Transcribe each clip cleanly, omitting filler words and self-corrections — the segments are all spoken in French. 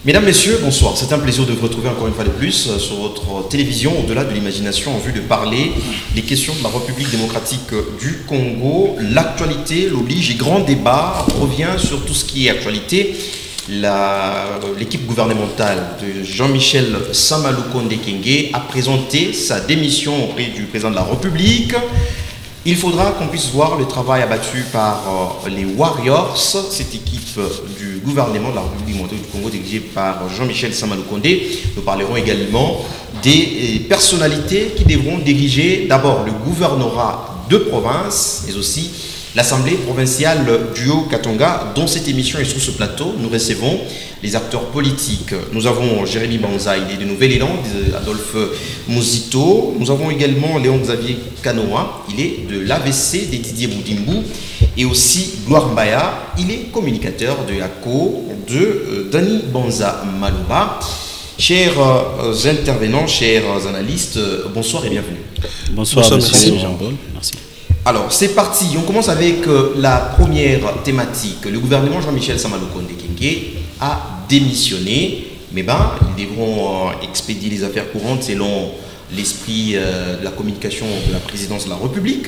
Mesdames, Messieurs, bonsoir. C'est un plaisir de vous retrouver encore une fois de plus sur votre télévision, au-delà de l'imagination, en vue de parler des questions de la République démocratique du Congo. L'actualité l'oblige et grand débat revient sur tout ce qui est actualité. L'équipe gouvernementale de Jean-Michel Sama-Lukonde Kyenge a présenté sa démission auprès du président de la République. Il faudra qu'on puisse voir le travail abattu par les Warriors, cette équipe du gouvernement de la République démocratique du Congo dirigée par Jean-Michel Sama-Lukonde. Nous parlerons également des personnalités qui devront diriger d'abord le gouvernorat de province, mais aussi l'Assemblée provinciale du Haut-Katanga. Dans cette émission et sur ce plateau, nous recevons les acteurs politiques. Nous avons Jérémy Banza, il est de Nouvelle-Élan, Adolphe Mouzito. Nous avons également Léon Xavier Kanoa, il est de l'AVC des Didier Boudimbu. Et aussi Gloire Mbaya, il est communicateur de l'ACO de Dani Banza Malouba. Chers intervenants, chers analystes, bonsoir et bienvenue. Bonsoir monsieur Jean-Paul. Merci. Alors, c'est parti. On commence avec la première thématique. Le gouvernement Jean-Michel Sama-Lukonde Kyenge a démissionné. Mais ils devront expédier les affaires courantes selon l'esprit de la communication de la présidence de la République.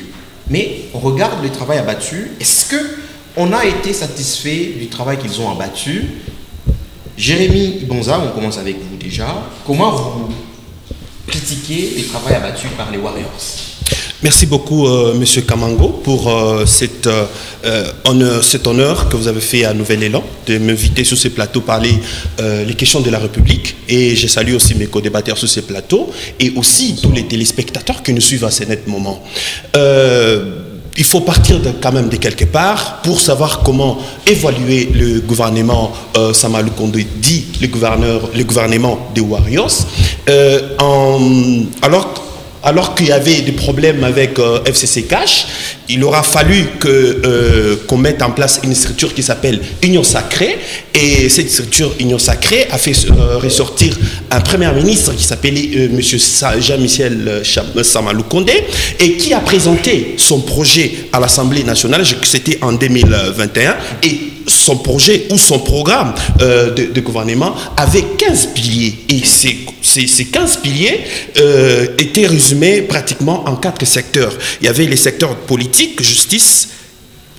Mais on regarde le travail abattu. Est-ce qu'on a été satisfait du travail qu'ils ont abattu? Jérémy Bonza, on commence avec vous déjà. Comment vous critiquez le travail abattu par les Warriors? Merci beaucoup, Monsieur Kamango, pour cet honneur que vous avez fait à Nouvelle-Élan, de m'inviter sur ce plateau parler les questions de la République. Et je salue aussi mes co-débatteurs sur ce plateau et aussi tous les téléspectateurs qui nous suivent à ce net moment. Il faut partir quand même de quelque part pour savoir comment évaluer le gouvernement Sama-Lukonde, dit le gouvernement des Warriors, alors qu'il y avait des problèmes avec FCC Cash. Il aura fallu qu'on mette en place une structure qui s'appelle Union Sacrée. Et cette structure Union Sacrée a fait ressortir un premier ministre qui s'appelait M. Jean-Michel Sama-Lukonde et qui a présenté son projet à l'Assemblée nationale, c'était en 2021, et son projet ou son programme de gouvernement avait 15 piliers. Et ces 15 piliers étaient résumés pratiquement en 4 secteurs. Il y avait les secteurs politiques, justice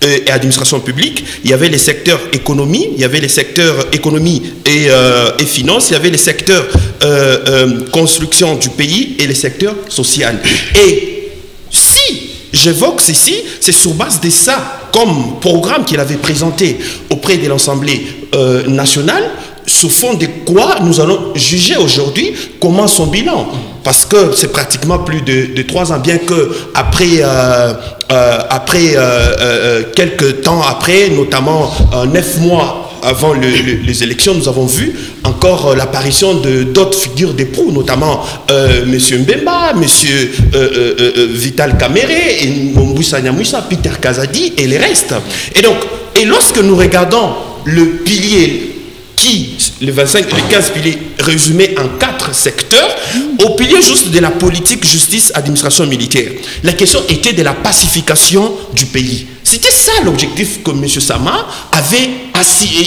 et administration publique, il y avait les secteurs économie, il y avait les secteurs économie et finance, il y avait les secteurs construction du pays et les secteurs social. Et si j'évoque ceci, c'est sur base de ça, comme programme qu'il avait présenté auprès de l'Assemblée nationale, sous fond de quoi nous allons juger aujourd'hui comment son bilan. Parce que c'est pratiquement plus de 3 ans, bien que quelques temps après, notamment 9 mois avant les élections, nous avons vu encore l'apparition d'autres figures d'époux, notamment M. Mbemba, M. Vital Kamere, et Mboussa Nyamoussa, Peter Kazadi et les restes. Et lorsque nous regardons le pilier les 15 piliers résumés en 4 secteurs, au pilier juste de la politique, justice, administration militaire. La question était de la pacification du pays. C'était ça l'objectif que M. Sama avait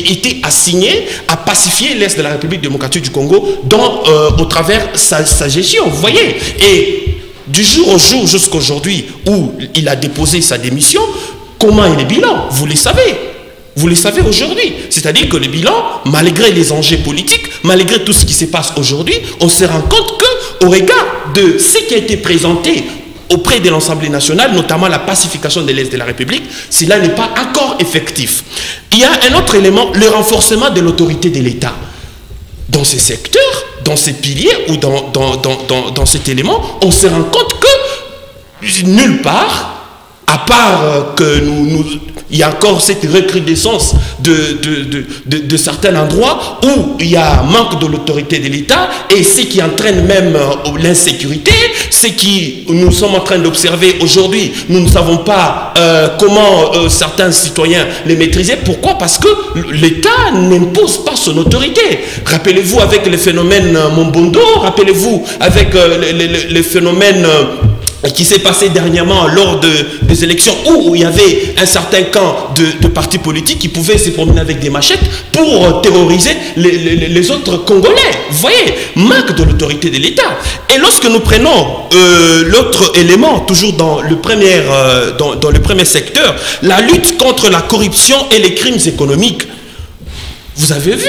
été assigné à pacifier l'Est de la République démocratique du Congo au travers sa gestion, vous voyez. Et du jour au jour jusqu'à aujourd'hui où il a déposé sa démission, comment est le bilan? Vous le savez. Vous le savez aujourd'hui. C'est-à-dire que le bilan, malgré les enjeux politiques, malgré tout ce qui se passe aujourd'hui, on se rend compte qu'au regard de ce qui a été présenté auprès de l'Assemblée nationale, notamment la pacification de l'Est de la République, cela n'est pas encore effectif. Il y a un autre élément, le renforcement de l'autorité de l'État. Dans ces secteurs, dans ces piliers ou dans cet élément, on se rend compte que nulle part, à part que il y a encore cette recrudescence de certains endroits où il y a un manque de l'autorité de l'État et ce qui entraîne même l'insécurité, ce qui nous sommes en train d'observer aujourd'hui, nous ne savons pas comment certains citoyens les maîtriser. Pourquoi? Parce que l'État n'impose pas son autorité. Rappelez-vous avec le phénomène Mombondo, rappelez-vous avec le phénomène qui s'est passé dernièrement lors des élections où il y avait un certain camp de partis politiques qui pouvaient se promener avec des machettes pour terroriser les autres Congolais. Vous voyez, marque de l'autorité de l'État. Et lorsque nous prenons l'autre élément, toujours dans le premier secteur, la lutte contre la corruption et les crimes économiques, vous avez vu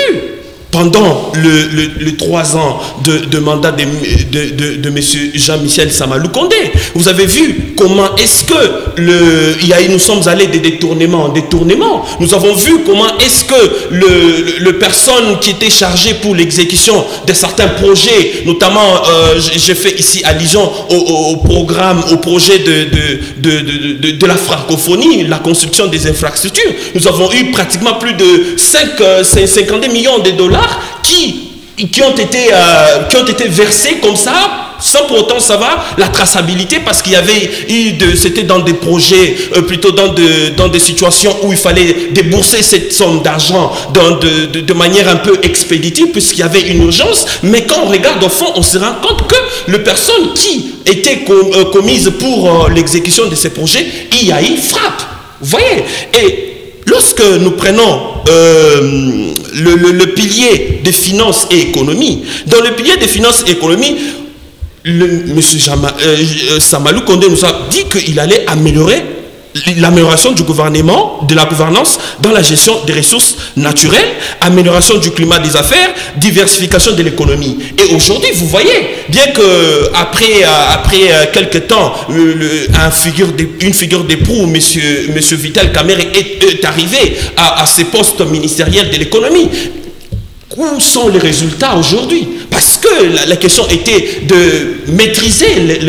pendant les 3 ans de mandat de M. Jean-Michel Samalou Kondé, vous avez vu comment est-ce que nous sommes allés des détournements. Nous avons vu comment est-ce que le personne qui était chargée pour l'exécution de certains projets, notamment, j'ai fait ici allusion au projet de la francophonie, la construction des infrastructures. Nous avons eu pratiquement plus de 50 millions de dollars qui ont été versés comme ça, sans pour autant savoir la traçabilité, parce qu'il y avait c'était dans des projets, plutôt dans des situations où il fallait débourser cette somme d'argent de manière un peu expéditive, puisqu'il y avait une urgence. Mais quand on regarde au fond, on se rend compte que les personnes qui étaient commises pour l'exécution de ces projets, il y a eu frappe. Vous voyez? Et lorsque nous prenons le pilier des finances et économie, dans le pilier des finances et économie, M. Samalou Kondé nous a dit qu'il allait améliorer l'amélioration du gouvernement, de la gouvernance dans la gestion des ressources naturelles, amélioration du climat des affaires, diversification de l'économie. Et aujourd'hui, vous voyez, bien que après quelques temps, une figure d'éproue, M. Vital Kamerhe est arrivé à ces postes ministériels de l'économie. Où sont les résultats aujourd'hui? Parce que la question était de maîtriser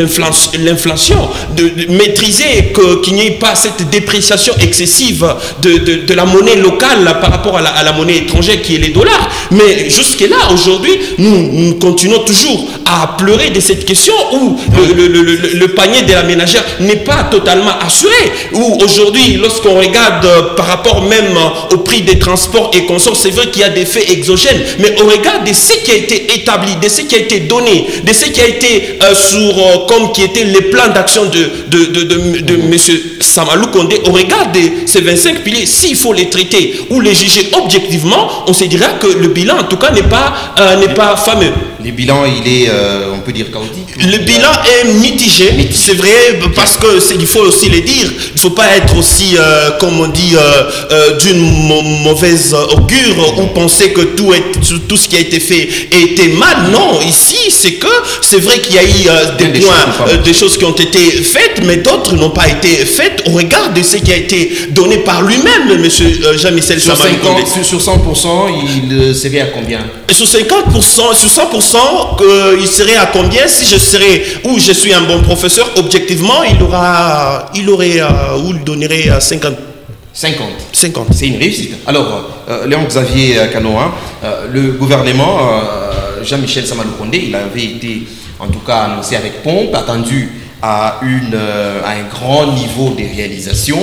l'inflation, de maîtriser qu'il n'y ait pas cette dépréciation excessive de la monnaie locale par rapport à la monnaie étrangère qui est les dollars. Mais jusque-là, aujourd'hui, nous continuons toujours à pleurer de cette question où le panier de la ménagère n'est pas totalement assuré. Où aujourd'hui, lorsqu'on regarde par rapport même au prix des transports et consorts, c'est vrai qu'il y a des faits exogènes. Mais au regard de ce qui a été établi, de ce qui a été donné, de ce qui a été comme qui étaient les plans d'action de M. Samalou Kondé, au regard de ces 25 piliers, s'il faut les traiter ou les juger objectivement, on se dira que le bilan, en tout cas, n'est pas fameux. Le bilan, il est, on peut dire, chaotique. Le bilan est mitigé, c'est vrai, parce qu'il faut aussi le dire. Il ne faut pas être aussi, comme on dit, d'une mauvaise augure ou penser que tout ce qui a été fait était mal. Non, ici, c'est vrai qu'il y a eu des choses qui ont été faites, mais d'autres n'ont pas été faites au regard de ce qui a été donné par lui-même, M. Jean-Michel Samalou Kondé. Sur 100%, il serait à combien? Sur 50%, sur 100%, il serait à combien? Si je serais, ou je suis un bon professeur, objectivement, il donnerait 50. 50. C'est une réussite. Alors, Léon Xavier Kanoa, le gouvernement, Jean-Michel Samalou Kondé, il avait été, en tout cas, annoncé avec pompe, attendu à un grand niveau de réalisation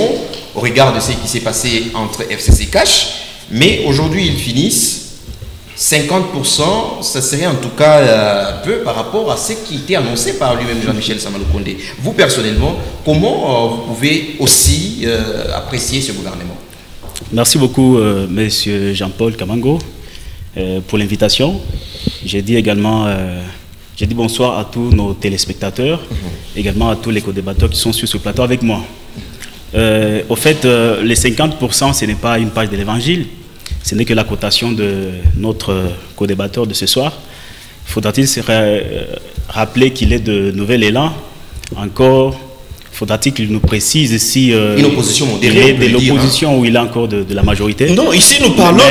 au regard de ce qui s'est passé entre FCC Cash. Mais aujourd'hui, ils finissent 50%, ça serait en tout cas peu par rapport à ce qui était annoncé par lui-même Jean-Michel Samalou Kondé. Vous, personnellement, comment vous pouvez aussi apprécier ce gouvernement? Merci beaucoup, Monsieur Jean-Paul Kamango, pour l'invitation. J'ai dit également, bonsoir à tous nos téléspectateurs, également à tous les co-débatteurs qui sont sur ce plateau avec moi. Au fait, les 50%, ce n'est pas une page de l'évangile. Ce n'est que la cotation de notre co-débatteur de ce soir. Faudra-t-il se rappeler qu'il est de nouvel élan? Encore, faudra-t-il qu'il nous précise si une opposition modérée, de l'opposition ou il est encore de la majorité? Non, ici nous parlons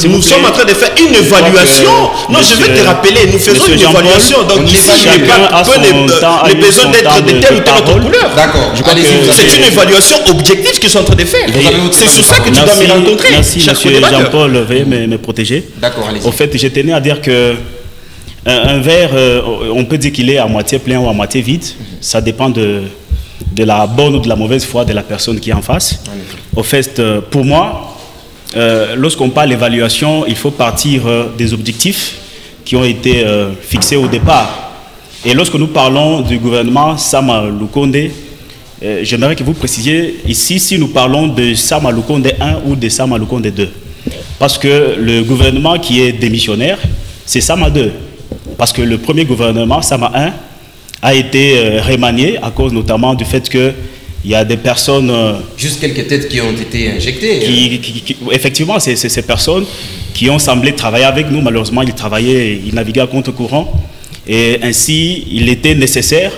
nous sommes en train de faire une évaluation. Non, je vais te rappeler, nous faisons une évaluation. Donc ici, il n'y a pas besoin d'être de telle ou telle autre couleur. D'accord. C'est une évaluation objective que je suis en train de faire. C'est sur ça que tu dois me rencontrer. Merci, monsieur Jean-Paul, veuillez me protéger. D'accord, allez-y. Au fait, je tenais à dire que un verre, on peut dire qu'il est à moitié plein ou à moitié vide. Ça dépend de la bonne ou de la mauvaise foi de la personne qui est en face. Au fait, pour moi, lorsqu'on parle d'évaluation, il faut partir des objectifs qui ont été fixés au départ. Et lorsque nous parlons du gouvernement Sama Lukonde, j'aimerais que vous précisiez ici si nous parlons de Sama Lukonde 1 ou de Sama Lukonde 2. Parce que le gouvernement qui est démissionnaire, c'est Sama 2. Parce que le premier gouvernement, Sama 1, a été remanié à cause notamment du fait qu'il y a des personnes... Juste quelques têtes qui ont été injectées. Effectivement, c'est ces personnes qui ont semblé travailler avec nous. Malheureusement, ils naviguaient à contre-courant. Et ainsi, il était nécessaire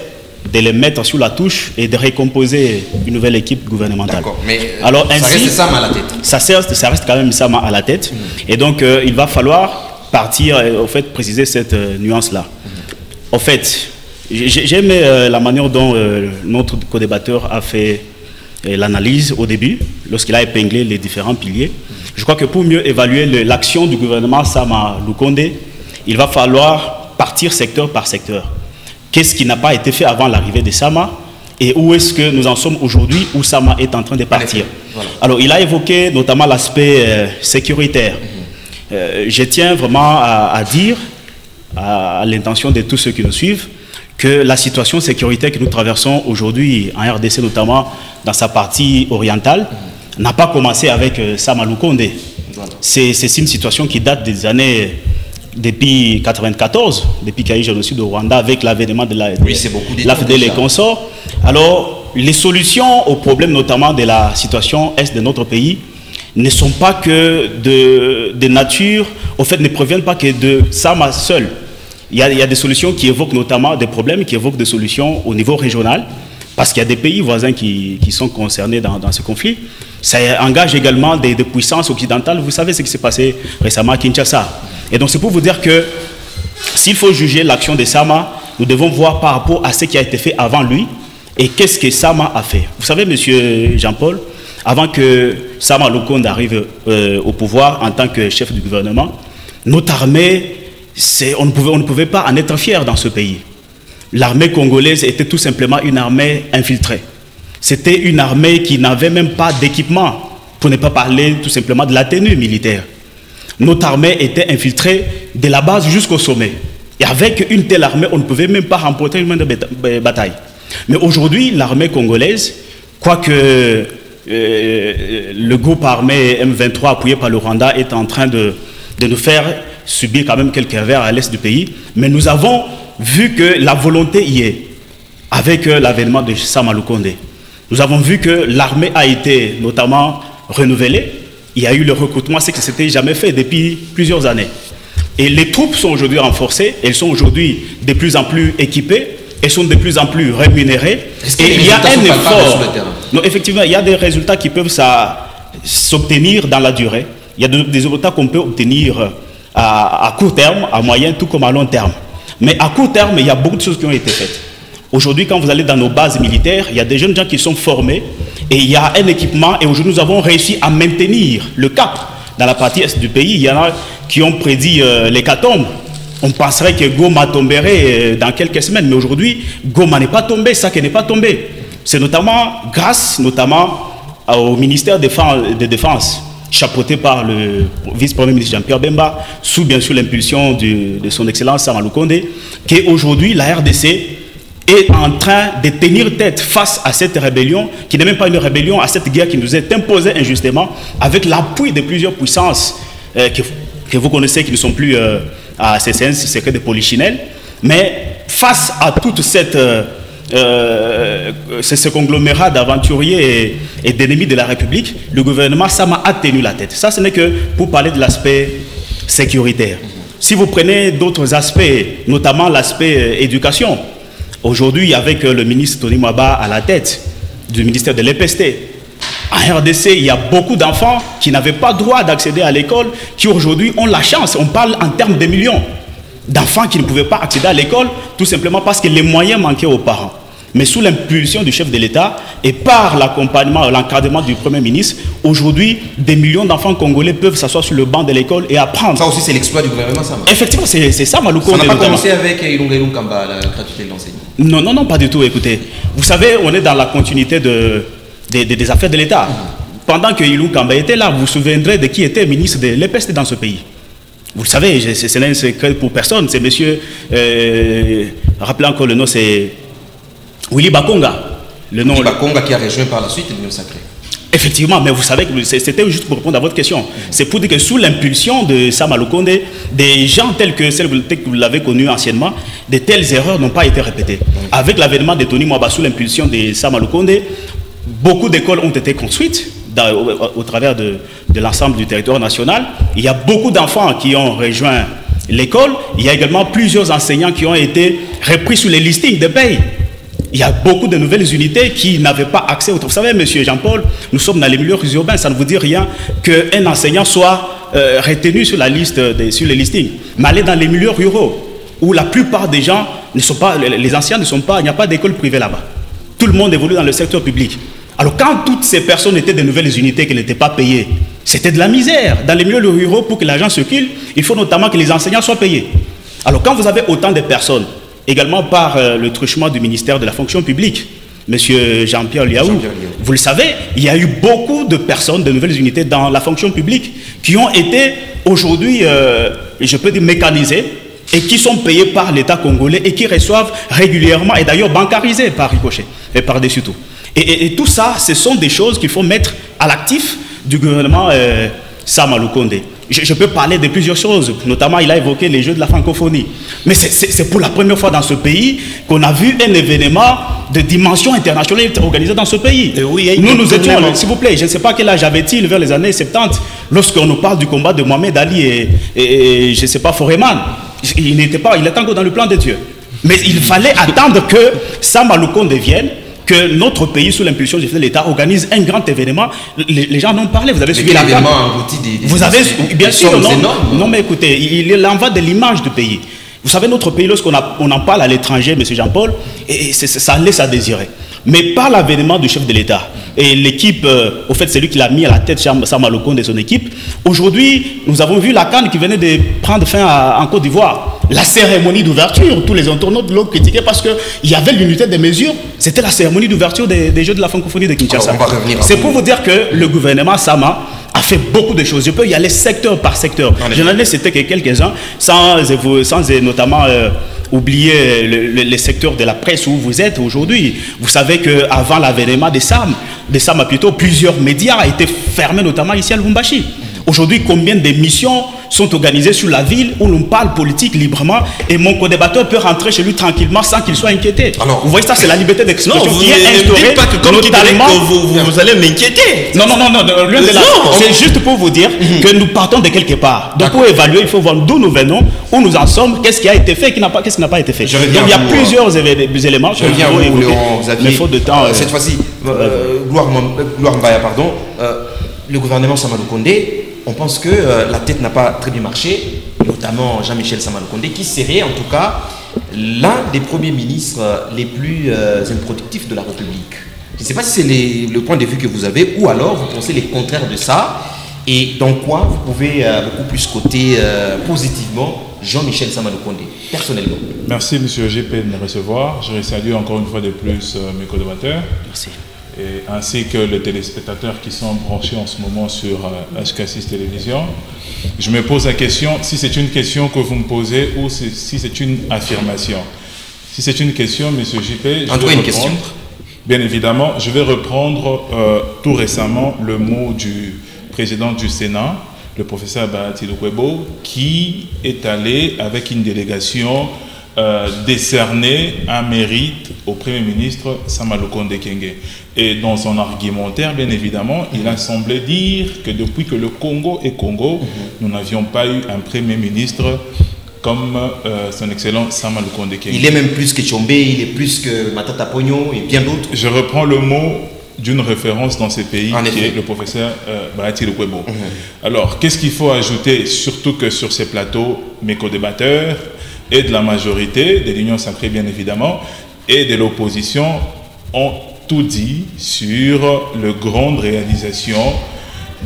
de les mettre sur la touche et de recomposer une nouvelle équipe gouvernementale. D'accord, mais alors, ça ainsi, reste Sama à la tête. Ça reste quand même Sama à la tête. Et donc, il va falloir partir, au fait, préciser cette nuance-là. Au fait, j'aime la manière dont notre co-débatteur a fait l'analyse au début, lorsqu'il a épinglé les différents piliers. Je crois que pour mieux évaluer l'action du gouvernement Sama Lukonde, il va falloir partir secteur par secteur. Qu'est-ce qui n'a pas été fait avant l'arrivée de Sama et où est-ce que nous en sommes aujourd'hui, où Sama est en train de partir. Voilà. Alors, il a évoqué notamment l'aspect sécuritaire. Je tiens vraiment à dire, à l'intention de tous ceux qui nous suivent, que la situation sécuritaire que nous traversons aujourd'hui en RDC, notamment dans sa partie orientale, n'a pas commencé avec Sama Lukonde. Voilà. C'est une situation qui date des années... Depuis 1994, depuis qu'il y a eu le génocide au Rwanda, avec l'avènement de l'AFDL et consorts. Alors, les solutions aux problèmes, notamment de la situation est de notre pays, ne sont pas que de nature, au fait, ne proviennent pas que de Sama seul. Il y a des solutions qui évoquent notamment des problèmes, qui évoquent des solutions au niveau régional, parce qu'il y a des pays voisins qui sont concernés dans ce conflit. Ça engage également des puissances occidentales. Vous savez ce qui s'est passé récemment à Kinshasa. Et donc c'est pour vous dire que s'il faut juger l'action de Sama, nous devons voir par rapport à ce qui a été fait avant lui et qu'est-ce que Sama a fait. Vous savez, monsieur Jean-Paul, avant que Sama Lukonde arrive au pouvoir en tant que chef du gouvernement, notre armée, on ne pouvait pas en être fier dans ce pays. L'armée congolaise était tout simplement une armée infiltrée. C'était une armée qui n'avait même pas d'équipement, pour ne pas parler tout simplement de la tenue militaire. Notre armée était infiltrée de la base jusqu'au sommet. Et avec une telle armée, on ne pouvait même pas remporter une bataille. Mais aujourd'hui, l'armée congolaise, quoique le groupe armé M23 appuyé par le Rwanda est en train de nous faire subir quand même quelques revers à l'est du pays, mais nous avons vu que la volonté y est, avec l'avènement de Sama Lukonde. Nous avons vu que l'armée a été notamment renouvelée. Il y a eu le recrutement, ce qui ne s'était jamais fait depuis plusieurs années. Et les troupes sont aujourd'hui renforcées, elles sont aujourd'hui de plus en plus équipées, elles sont de plus en plus rémunérées. Et il y a un effort. Non, effectivement, il y a des résultats qui peuvent s'obtenir dans la durée. Il y a des résultats qu'on peut obtenir à court terme, à moyen, tout comme à long terme. Mais à court terme, il y a beaucoup de choses qui ont été faites. Aujourd'hui, quand vous allez dans nos bases militaires, il y a des jeunes gens qui sont formés et il y a un équipement. Et aujourd'hui, nous avons réussi à maintenir le cap dans la partie est du pays. Il y en a qui ont prédit l'hécatombe. On penserait que Goma tomberait dans quelques semaines. Mais aujourd'hui, Goma n'est pas tombé, Sake n'est pas tombé. C'est notamment grâce au ministère de Défense, chapeauté par le vice-premier ministre Jean-Pierre Bemba, sous bien sûr l'impulsion de son excellence Sama Lukonde, qu'aujourd'hui la RDC est en train de tenir tête face à cette rébellion, qui n'est même pas une rébellion, à cette guerre qui nous est imposée injustement, avec l'appui de plusieurs puissances que vous connaissez, qui ne sont plus à CCN, secret de Polichinelle. Mais face à toute ce conglomérat d'aventuriers et d'ennemis de la République, le gouvernement Sama a tenu la tête. Ça, ce n'est que pour parler de l'aspect sécuritaire. Si vous prenez d'autres aspects, notamment l'aspect éducation, aujourd'hui, avec le ministre Tony Mwaba à la tête du ministère de l'EPST, en RDC, il y a beaucoup d'enfants qui n'avaient pas droit d'accéder à l'école, qui aujourd'hui ont la chance, on parle en termes de millions, d'enfants qui ne pouvaient pas accéder à l'école, tout simplement parce que les moyens manquaient aux parents. Mais sous l'impulsion du chef de l'État et par l'accompagnement, l'encadrement du Premier ministre, aujourd'hui, des millions d'enfants congolais peuvent s'asseoir sur le banc de l'école et apprendre. Ça aussi, c'est l'exploit du gouvernement, ça. Effectivement, c'est ça, Malukonde. Ça n'a pas commencé avec Ilunga Kamba, la gratuité de l'enseignement. Non, pas du tout, écoutez. Vous savez, on est dans la continuité des affaires de l'État. Pendant que Ilunga Kamba était là, vous vous souviendrez de qui était ministre de l'EPST dans ce pays. Vous le savez, ce n'est un secret pour personne. C'est monsieur, rappelez encore le nom, c'est Willy Bakonga. Le nom, Willy Bakonga qui a rejoint par la suite l'Union sacrée. Effectivement, mais vous savez que c'était juste pour répondre à votre question. C'est pour dire que sous l'impulsion de Sama Lukonde, des gens tels que celles que vous l'avez connu anciennement, de telles erreurs n'ont pas été répétées. Avec l'avènement de Tony Mwaba sous l'impulsion de Sama Lukonde, beaucoup d'écoles ont été construites au travers de l'ensemble du territoire national. Il y a beaucoup d'enfants qui ont rejoint l'école. Il y a également plusieurs enseignants qui ont été repris sous les listings de paye. Il y a beaucoup de nouvelles unités qui n'avaient pas accès au... Vous savez, monsieur Jean-Paul, nous sommes dans les milieux urbains, ça ne vous dit rien qu'un enseignant soit retenu sur la liste, sur les listings. Mais allez dans les milieux ruraux, où la plupart des gens ne sont pas... Les anciens ne sont pas... Il n'y a pas d'école privée là-bas. Tout le monde évolue dans le secteur public. Alors quand toutes ces personnes étaient de nouvelles unités qui n'étaient pas payées, c'était de la misère. Dans les milieux ruraux, pour que l'argent circule, il faut notamment que les enseignants soient payés. Alors quand vous avez autant de personnes, également par le truchement du ministère de la fonction publique, M. Jean-Pierre Liaou, vous le savez, il y a eu beaucoup de personnes, de nouvelles unités dans la fonction publique qui ont été aujourd'hui, je peux dire, mécanisées et qui sont payées par l'État congolais et qui reçoivent régulièrement, et d'ailleurs bancarisées par ricochet et par-dessus tout. Et tout ça, ce sont des choses qu'il faut mettre à l'actif du gouvernement Sama Lukonde. Je peux parler de plusieurs choses, notamment il a évoqué les Jeux de la francophonie. Mais c'est pour la première fois dans ce pays qu'on a vu un événement de dimension internationale organisé dans ce pays. Oui, nous étions, s'il vous plaît, je ne sais pas quel âge avait-il vers les années 70, lorsqu'on nous parle du combat de Mohamed Ali et je ne sais pas, Foreman. Il était encore dans le plan de Dieu. Mais il fallait attendre que Sama Lukonde vienne, que notre pays, sous l'impulsion de l'État, organise un grand événement. Les gens en ont parlé. Vous avez suivi l'événement. Vous avez, bien sûr, non, mais écoutez, il en va de l'image du pays. Vous savez, notre pays, lorsqu'on en parle à l'étranger, M. Jean-Paul, ça laisse à désirer. Mais par l'avènement du chef de l'État et l'équipe, au fait, c'est lui qui l'a mis à la tête, Sama Lukonde et son équipe. Aujourd'hui, nous avons vu la CAN qui venait de prendre fin en Côte d'Ivoire. La cérémonie d'ouverture, tous les internautes l'ont critiqué parce qu'il y avait l'unité des mesures. C'était la cérémonie d'ouverture des Jeux de la francophonie de Kinshasa. C'est pour vous dire que le gouvernement Sama a fait beaucoup de choses. Je peux y aller secteur par secteur. Je n'en ai cité que quelques-uns, sans notamment oublier les secteurs de la presse où vous êtes aujourd'hui. Vous savez qu'avant l'avènement des SAM plutôt, plusieurs médias étaient fermés, notamment ici à Lubumbashi. Aujourd'hui, combien d'émissions sont organisées sur la ville où l'on parle politique librement et mon co-débatteur peut rentrer chez lui tranquillement sans qu'il soit inquiété. Alors, vous voyez, ça, c'est la liberté d'expression qui est instaurée. Ne dites pas que comme vous allez m'inquiéter. Non, c'est juste pour vous dire que nous partons de quelque part. Donc, pour évaluer, il faut voir d'où nous venons, où nous en sommes, qu'est-ce qui a été fait, qu'est-ce qui n'a pas été fait. Donc, il y a plusieurs éléments. Je reviens à vous, Léon Xavier. Faute de temps. Cette fois-ci, Gloire Mbaya, pardon. Le gouvernement Sama Lukonde, on pense que la tête n'a pas très bien marché, notamment Jean-Michel Sama Lukonde, qui serait en tout cas l'un des premiers ministres les plus improductifs de la République. Je ne sais pas si c'est le point de vue que vous avez, ou alors vous pensez le contraire de ça, et dans quoi vous pouvez beaucoup plus coter positivement Jean-Michel Sama Lukonde, personnellement. Merci M. GP de me recevoir. Je salue encore une fois de plus mes co-débatteurs. Merci. Et ainsi que les téléspectateurs qui sont branchés en ce moment sur HK6 Télévision. Je me pose la question, si c'est une question que vous me posez ou si c'est une affirmation. Si c'est une question, M. JP, je vais répondre. Bien évidemment, je vais reprendre tout récemment le mot du président du Sénat, le professeur Bahati Lukwebo, qui est allé avec une délégation décerner un mérite au Premier ministre Sama Lukonde Kyenge. Et dans son argumentaire, bien évidemment, il a semblé dire que depuis que le Congo est Congo, nous n'avions pas eu un Premier ministre comme son excellent Sama Lukonde Kyenge. Il est même plus que Tchombe, il est plus que Matata Pogno et bien d'autres. Je reprends le mot d'une référence dans ces pays qui est le professeur Bahati Lukwebo. Alors, qu'est-ce qu'il faut ajouter, surtout que sur ces plateaux, mes co-débatteurs et de la majorité, de l'Union sacrée bien évidemment, et de l'opposition ont tout dit sur les grandes réalisations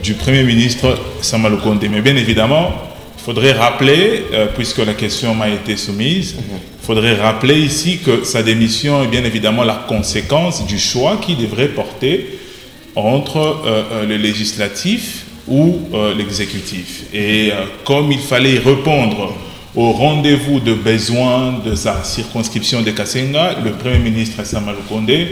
du Premier ministre Sama Lukonde. Mais bien évidemment, il faudrait rappeler, puisque la question m'a été soumise, il faudrait rappeler ici que sa démission est bien évidemment la conséquence du choix qu'il devrait porter entre le législatif ou l'exécutif. Et comme il fallait répondre au rendez-vous de besoin de sa circonscription de Kasenga, le Premier ministre Sama Lukonde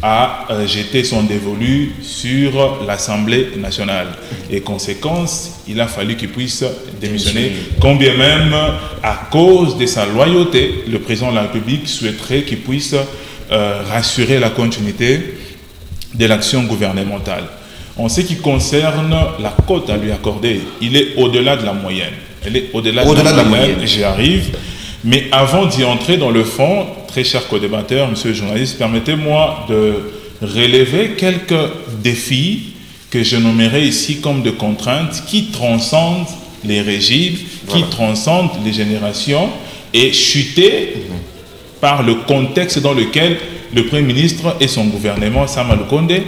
a jeté son dévolu sur l'Assemblée nationale. Et conséquence, il a fallu qu'il puisse démissionner, combien même, à cause de sa loyauté, le président de la République souhaiterait qu'il puisse rassurer la continuité de l'action gouvernementale. En ce qui concerne la cote à lui accorder, il est au-delà de la moyenne. Elle est au-delà de la moyenne, j'y arrive. Mais avant d'y entrer dans le fond, très cher co-débatteur, monsieur le journaliste, permettez-moi de relever quelques défis que je nommerai ici comme de contraintes qui transcendent les régimes, qui transcendent les générations et chuter par le contexte dans lequel le Premier ministre et son gouvernement, Sama Lukonde,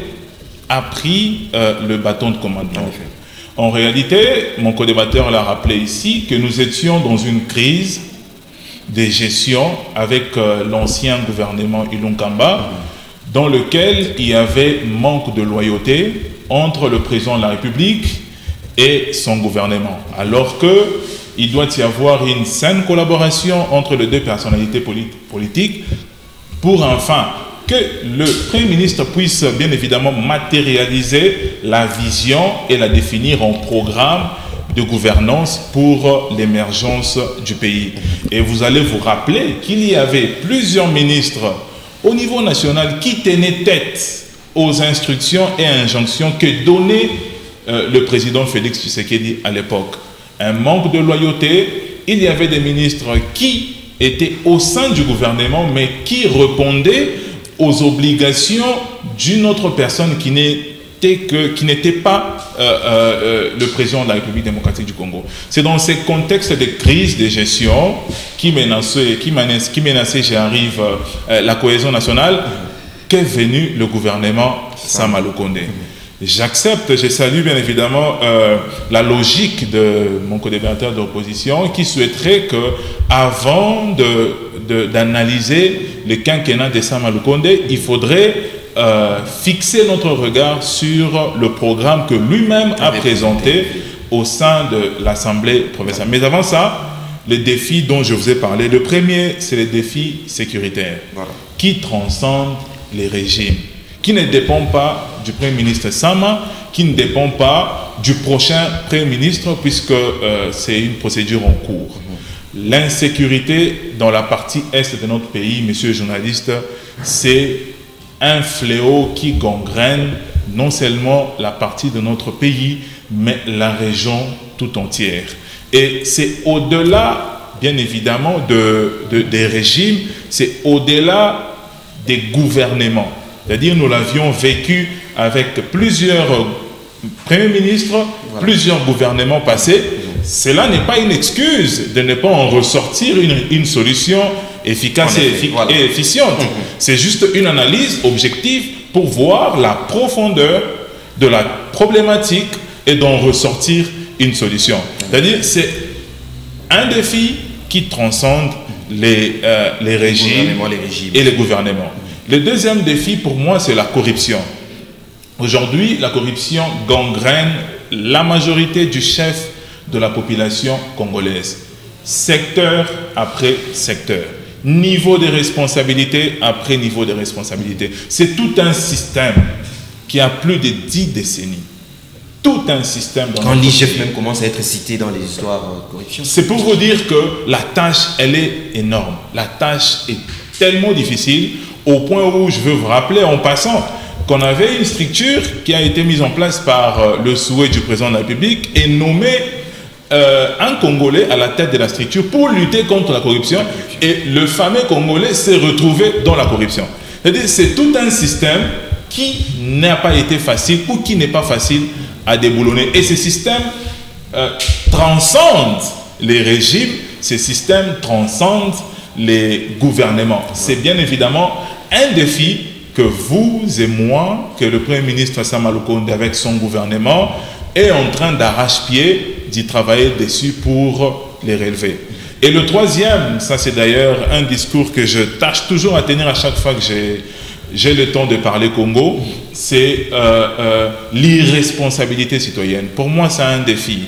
a pris le bâton de commandement. En réalité, mon co-débatteur l'a rappelé ici, que nous étions dans une crise de gestion avec l'ancien gouvernement Ilunkamba, dans lequel il y avait manque de loyauté entre le président de la République et son gouvernement. Alors qu'il doit y avoir une saine collaboration entre les deux personnalités politiques pour enfin que le Premier ministre puisse bien évidemment matérialiser la vision et la définir en programme de gouvernance pour l'émergence du pays. Et vous allez vous rappeler qu'il y avait plusieurs ministres au niveau national qui tenaient tête aux instructions et injonctions que donnait le président Félix Tshisekedi à l'époque. Un manque de loyauté, il y avait des ministres qui étaient au sein du gouvernement mais qui répondaient aux obligations d'une autre personne qui n'était pas le président de la République démocratique du Congo. C'est dans ces contextes de crise de gestion qui menaçait, j'y arrive, la cohésion nationale, qu'est venu le gouvernement Sama Lukonde. J'accepte, je salue bien évidemment la logique de mon co-débatteur d'opposition qui souhaiterait que, avant d'analyser le quinquennat de Sama Lukonde, il faudrait fixer notre regard sur le programme que lui-même a présenté au sein de l'Assemblée provinciale. Mais avant ça, les défis dont je vous ai parlé, le premier, c'est les défis sécuritaires qui transcendent les régimes, qui ne dépendent pas du Premier ministre Sama, qui ne dépendent pas du prochain Premier ministre, puisque c'est une procédure en cours. L'insécurité dans la partie est de notre pays, monsieur le journaliste, c'est un fléau qui gangrène non seulement la partie de notre pays, mais la région tout entière. Et c'est au-delà, bien évidemment, des régimes, c'est au-delà des gouvernements. C'est-à-dire, nous l'avions vécu avec plusieurs premiers ministres, plusieurs gouvernements passés. Cela n'est pas une excuse de ne pas en ressortir une solution efficace et efficiente. C'est juste une analyse objective pour voir la profondeur de la problématique et d'en ressortir une solution. C'est-à-dire, c'est un défi qui transcende les régimes et les gouvernements. Le deuxième défi pour moi, c'est la corruption. Aujourd'hui, la corruption gangrène la majorité du chef de la population congolaise, secteur après secteur, niveau de responsabilité après niveau de responsabilité. C'est tout un système qui a plus de 10 décennies. Tout un système. Quand l'IGF même commence à être cité dans les histoires de corruption. C'est pour vous dire que la tâche, elle est énorme. La tâche est tellement difficile au point où je veux vous rappeler en passant qu'on avait une structure qui a été mise en place par le souhait du président de la République et nommé un Congolais à la tête de la structure pour lutter contre la corruption. Et le fameux Congolais s'est retrouvé dans la corruption. C'est-à-dire, c'est tout un système qui n'a pas été facile ou qui n'est pas facile à déboulonner. Et ce système transcende les régimes, ce système transcende les gouvernements. C'est bien évidemment un défi que vous et moi, que le Premier ministre Sama Lukonde avec son gouvernement est en train d'arrache-pied d'y travailler dessus pour les relever. Et le troisième, ça c'est d'ailleurs un discours que je tâche toujours à tenir à chaque fois que j'ai le temps de parler Congo, c'est l'irresponsabilité citoyenne. Pour moi, c'est un défi.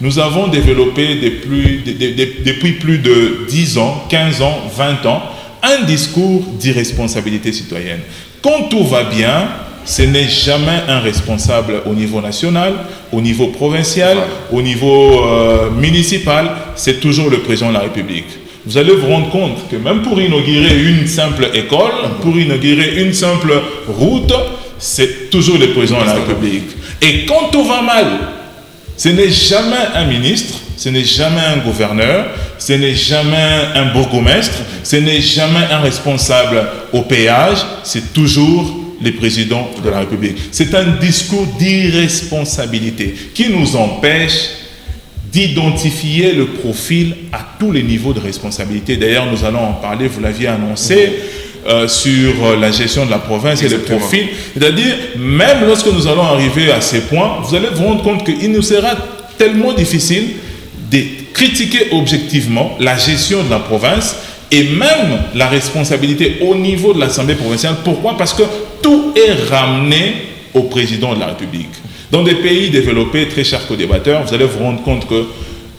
Nous avons développé depuis plus de 10 ans, 15 ans, 20 ans, un discours d'irresponsabilité citoyenne. Quand tout va bien, ce n'est jamais un responsable au niveau national, au niveau provincial, au niveau municipal, c'est toujours le président de la République. Vous allez vous rendre compte que même pour inaugurer une simple école, pour inaugurer une simple route, c'est toujours le président de la République. Et quand tout va mal, ce n'est jamais un ministre, ce n'est jamais un gouverneur, ce n'est jamais un bourgmestre, ce n'est jamais un responsable au péage, c'est toujours le président de la République. C'est un discours d'irresponsabilité qui nous empêche d'identifier le profil à tous les niveaux de responsabilité. D'ailleurs, nous allons en parler, vous l'aviez annoncé, sur la gestion de la province. Exactement. Et le profil. C'est-à-dire, même lorsque nous allons arriver à ces points, vous allez vous rendre compte qu'il nous sera tellement difficile de critiquer objectivement la gestion de la province et même la responsabilité au niveau de l'Assemblée provinciale. Pourquoi? Parce que tout est ramené au président de la République. Dans des pays développés, très chers co-débatteurs, vous allez vous rendre compte que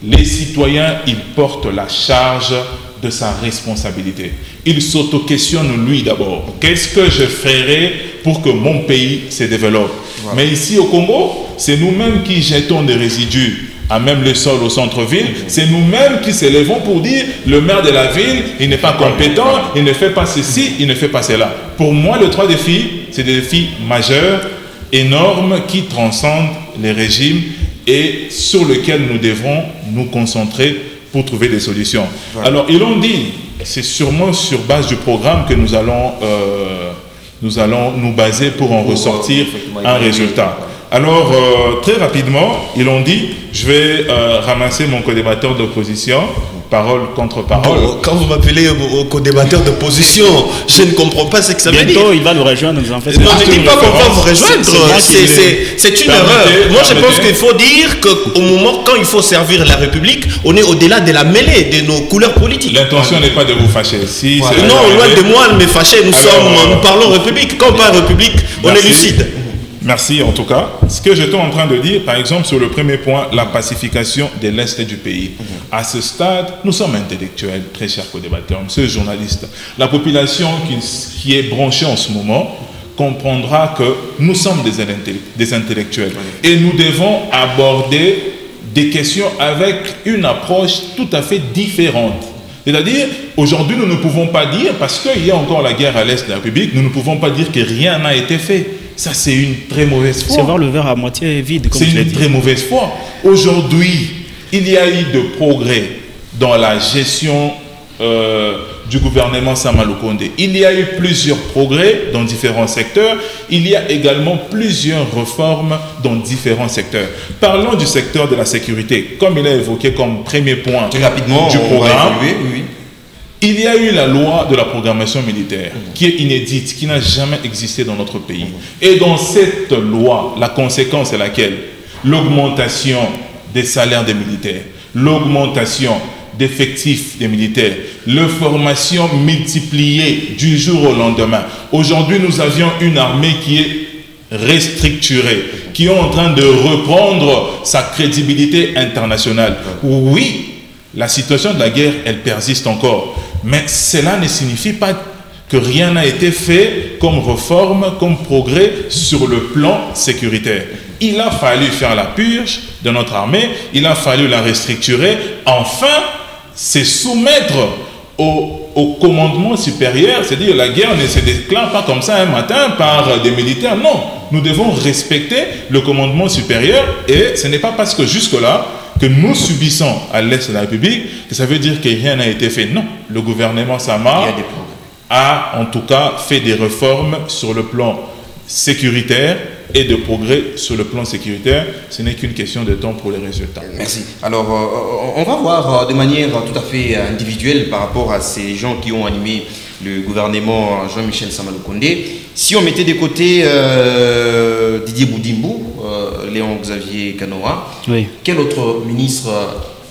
les citoyens, ils portent la charge de sa responsabilité. Il s'auto-questionne lui d'abord. Qu'est-ce que je ferai pour que mon pays se développe? Voilà. Mais ici au Congo, c'est nous-mêmes qui jetons des résidus à même le sol au centre-ville. C'est nous-mêmes qui s'élèvons pour dire le maire de la ville, il n'est pas compétent, il ne fait pas ceci, il ne fait pas cela. Pour moi, les trois défis, c'est des défis majeurs, énormes, qui transcendent les régimes et sur lesquels nous devrons nous concentrer pour trouver des solutions. Voilà. Alors, ils l'ont dit, c'est sûrement sur base du programme que nous allons nous baser pour en ressortir un résultat. Alors, très rapidement, ils l'ont dit, je vais ramasser mon co-débatteur d'opposition, parole contre parole. Bon, quand vous m'appelez au co-débatteur d'opposition, je ne comprends pas ce que ça veut dire. Bientôt, il va nous rejoindre. Nous en fait, non, ne dites pas qu'on va vous rejoindre. C'est une erreur. Moi, je pense qu'il faut dire qu'au moment, quand il faut servir la République, on est au-delà de la mêlée de nos couleurs politiques. L'intention n'est pas de vous fâcher. Si voilà. Non, loin de moi, me fâcher. Nous parlons République. Quand on parle République, on est lucide. Merci en tout cas. Ce que j'étais en train de dire, par exemple, sur le premier point, la pacification de l'Est du pays. À ce stade, nous sommes intellectuels, très chers co-débatteurs, monsieur journaliste. La population qui est branchée en ce moment comprendra que nous sommes des intellectuels. Et nous devons aborder des questions avec une approche tout à fait différente. C'est-à-dire, aujourd'hui, nous ne pouvons pas dire, parce qu'il y a encore la guerre à l'Est de la République, nous ne pouvons pas dire que rien n'a été fait. Ça, c'est une très mauvaise foi. C'est voir le verre à moitié vide. C'est une très mauvaise foi. Aujourd'hui, il y a eu de progrès dans la gestion du gouvernement Sama Lukonde. Il y a eu plusieurs progrès dans différents secteurs. Il y a également plusieurs réformes dans différents secteurs. Parlons du secteur de la sécurité. Comme il a évoqué comme premier point très rapidement, du programme, oui. Il y a eu la loi de la programmation militaire qui est inédite, qui n'a jamais existé dans notre pays. Et dans cette loi, la conséquence est laquelle? L'augmentation des salaires des militaires, l'augmentation d'effectifs des militaires, leur formation multipliée du jour au lendemain. Aujourd'hui, nous avions une armée qui est restructurée, qui est en train de reprendre sa crédibilité internationale. Oui, la situation de la guerre, elle persiste encore. Mais cela ne signifie pas que rien n'a été fait comme réforme, comme progrès sur le plan sécuritaire. Il a fallu faire la purge de notre armée, il a fallu la restructurer, enfin, se soumettre au commandement supérieur, c'est-à-dire la guerre ne se déclare pas comme ça un matin par des militaires, non. Nous devons respecter le commandement supérieur et ce n'est pas parce que jusque-là, que nous subissons à l'Est de la République, que ça veut dire que rien n'a été fait. Non, le gouvernement Sama a en tout cas fait des réformes sur le plan sécuritaire et de progrès sur le plan sécuritaire. Ce n'est qu'une question de temps pour les résultats. Merci. Alors, on va voir de manière tout à fait individuelle par rapport à ces gens qui ont animé le gouvernement Jean-Michel Sama Lukonde. Si on mettait de côté Didier Boudimbou, Léon Xavier Kanoa, oui. Quel autre ministre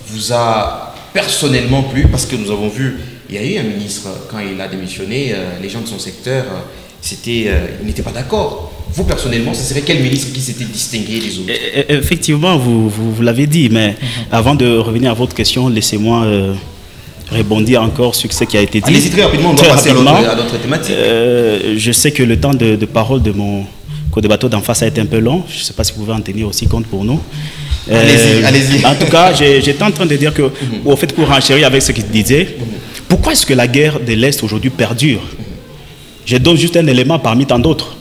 vous a personnellement plu? Parce que nous avons vu, il y a eu un ministre, quand il a démissionné, les gens de son secteur, ils n'étaient pas d'accord. vous personnellement, ce serait quel ministre qui s'était distingué des autres? Effectivement, vous l'avez dit, mais avant de revenir à votre question, laissez-moi rebondir encore sur ce qui a été dit. Allez-y très rapidement, on doit passer à notre thématique. Je sais que le temps de parole de mon co-débatteur d'en face a été un peu long. Je ne sais pas si vous pouvez en tenir aussi compte pour nous. Allez-y. En tout cas, j'étais en train de dire que, au fait, pour renchérir avec ce qu'il disait, pourquoi est-ce que la guerre de l'Est aujourd'hui perdure? Je donne juste un élément parmi tant d'autres.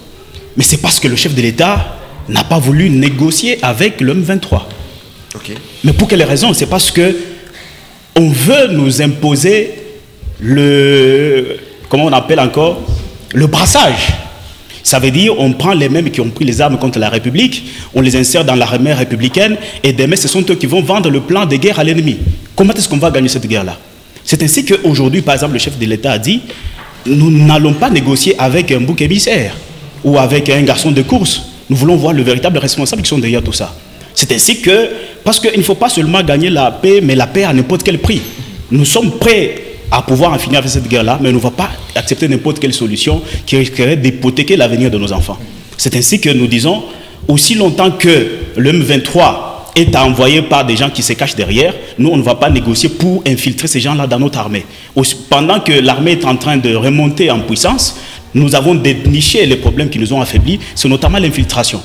Mais c'est parce que le chef de l'État n'a pas voulu négocier avec le M23. Okay. Mais pour quelle raison? C'est parce que on veut nous imposer comment on appelle encore, le brassage. Ça veut dire on prend les mêmes qui ont pris les armes contre la République, on les insère dans l'armée républicaine et demain ce sont eux qui vont vendre le plan de guerre à l'ennemi. Comment est-ce qu'on va gagner cette guerre-là? C'est ainsi qu'aujourd'hui, par exemple, le chef de l'État a dit nous n'allons pas négocier avec un bouc émissaire ou avec un garçon de course. Nous voulons voir le véritable responsable qui sont derrière tout ça. C'est ainsi que, parce qu'il ne faut pas seulement gagner la paix, mais la paix à n'importe quel prix. Nous sommes prêts à pouvoir en finir avec cette guerre-là, mais on ne va pas accepter n'importe quelle solution qui risquerait d'hypothéquer l'avenir de nos enfants. C'est ainsi que nous disons, aussi longtemps que le M23 est envoyé par des gens qui se cachent derrière, nous, on ne va pas négocier pour infiltrer ces gens-là dans notre armée. Pendant que l'armée est en train de remonter en puissance, nous avons déniché les problèmes qui nous ont affaiblis, c'est notamment l'infiltration.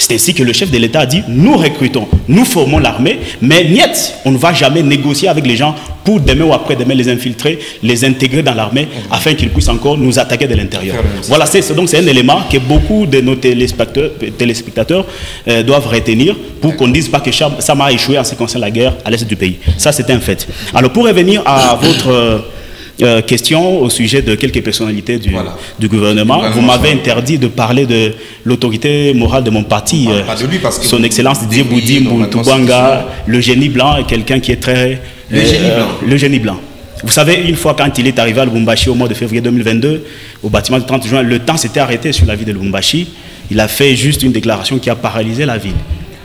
C'est ainsi que le chef de l'État a dit, nous recrutons, nous formons l'armée, mais niet, on ne va jamais négocier avec les gens pour demain ou après-demain les infiltrer, les intégrer dans l'armée, afin qu'ils puissent encore nous attaquer de l'intérieur. Voilà, donc c'est un élément que beaucoup de nos téléspectateurs doivent retenir pour qu'on ne dise pas que ça m'a échoué en ce qui concerne la guerre à l'est du pays. Ça, c'est un fait. Alors, pour revenir à votre question au sujet de quelques personnalités du gouvernement. Vous m'avez interdit de parler de l'autorité morale de mon parti, son excellence Didier Boudimbo Toubanga, le génie blanc, quelqu'un qui est très... Le génie blanc. Vous savez, une fois quand il est arrivé à Lubumbashi au mois de février 2022, au bâtiment du 30 juin, le temps s'était arrêté sur la ville de Lubumbashi. Il a fait juste une déclaration qui a paralysé la ville.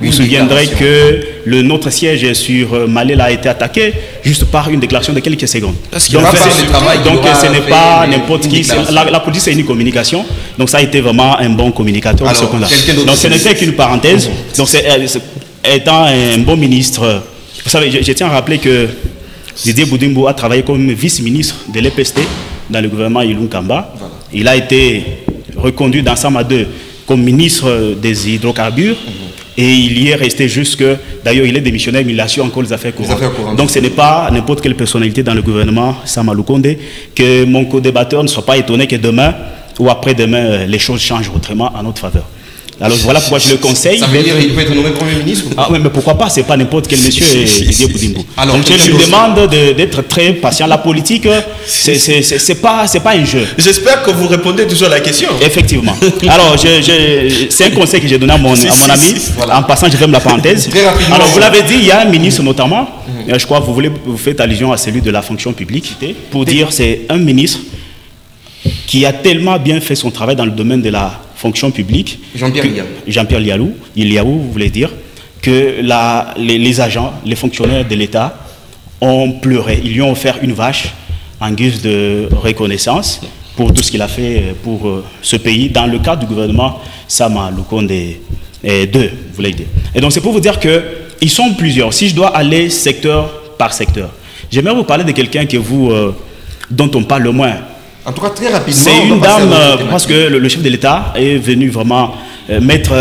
Vous vous souviendrez que notre siège sur Malela a été attaqué juste par une déclaration de quelques secondes. Donc ce n'est pas n'importe qui. La police c'est une communication. Donc ça a été vraiment un bon communicateur. Donc ce n'était qu'une parenthèse. Donc étant un bon ministre, vous savez, je tiens à rappeler que Didier Boudimbo a travaillé comme vice-ministre de l'EPST dans le gouvernement Ilunga Kamba. Il a été reconduit dans Sama 2 comme ministre des hydrocarbures. Et il y est resté jusque... D'ailleurs, il est démissionnaire, mais il assure encore les affaires courantes. Donc, ce n'est pas n'importe quelle personnalité dans le gouvernement, Sama Lukonde, que mon co-débatteur ne soit pas étonné que demain ou après-demain, les choses changent autrement en notre faveur. Alors, voilà pourquoi je le conseille. Ça veut dire qu'il peut être nommé Premier ministre? Ah oui, mais pourquoi pas? Ce n'est pas n'importe quel monsieur, Didier Boudimbo. Donc, je lui demande d'être très patient. La politique, c'est pas un jeu. J'espère que vous répondez toujours à la question. Effectivement. Alors, c'est un conseil que j'ai donné à mon ami. Voilà. En passant, je ferme la parenthèse. Alors, vous l'avez dit, il y a un ministre notamment, je crois que vous faites allusion à celui de la fonction publique, pour dire c'est un ministre qui a tellement bien fait son travail dans le domaine de la fonction publique, Jean-Pierre Lialou, vous voulez dire, que les agents, les fonctionnaires de l'État ont pleuré. Ils lui ont offert une vache en guise de reconnaissance pour tout ce qu'il a fait pour ce pays dans le cadre du gouvernement Sama Lukonde 2, vous voulez dire. Et donc c'est pour vous dire qu'ils sont plusieurs. Si je dois aller secteur par secteur, j'aimerais vous parler de quelqu'un dont on parle le moins. En tout cas, très rapidement. C'est une dame, parce que le chef de l'État est venu vraiment mettre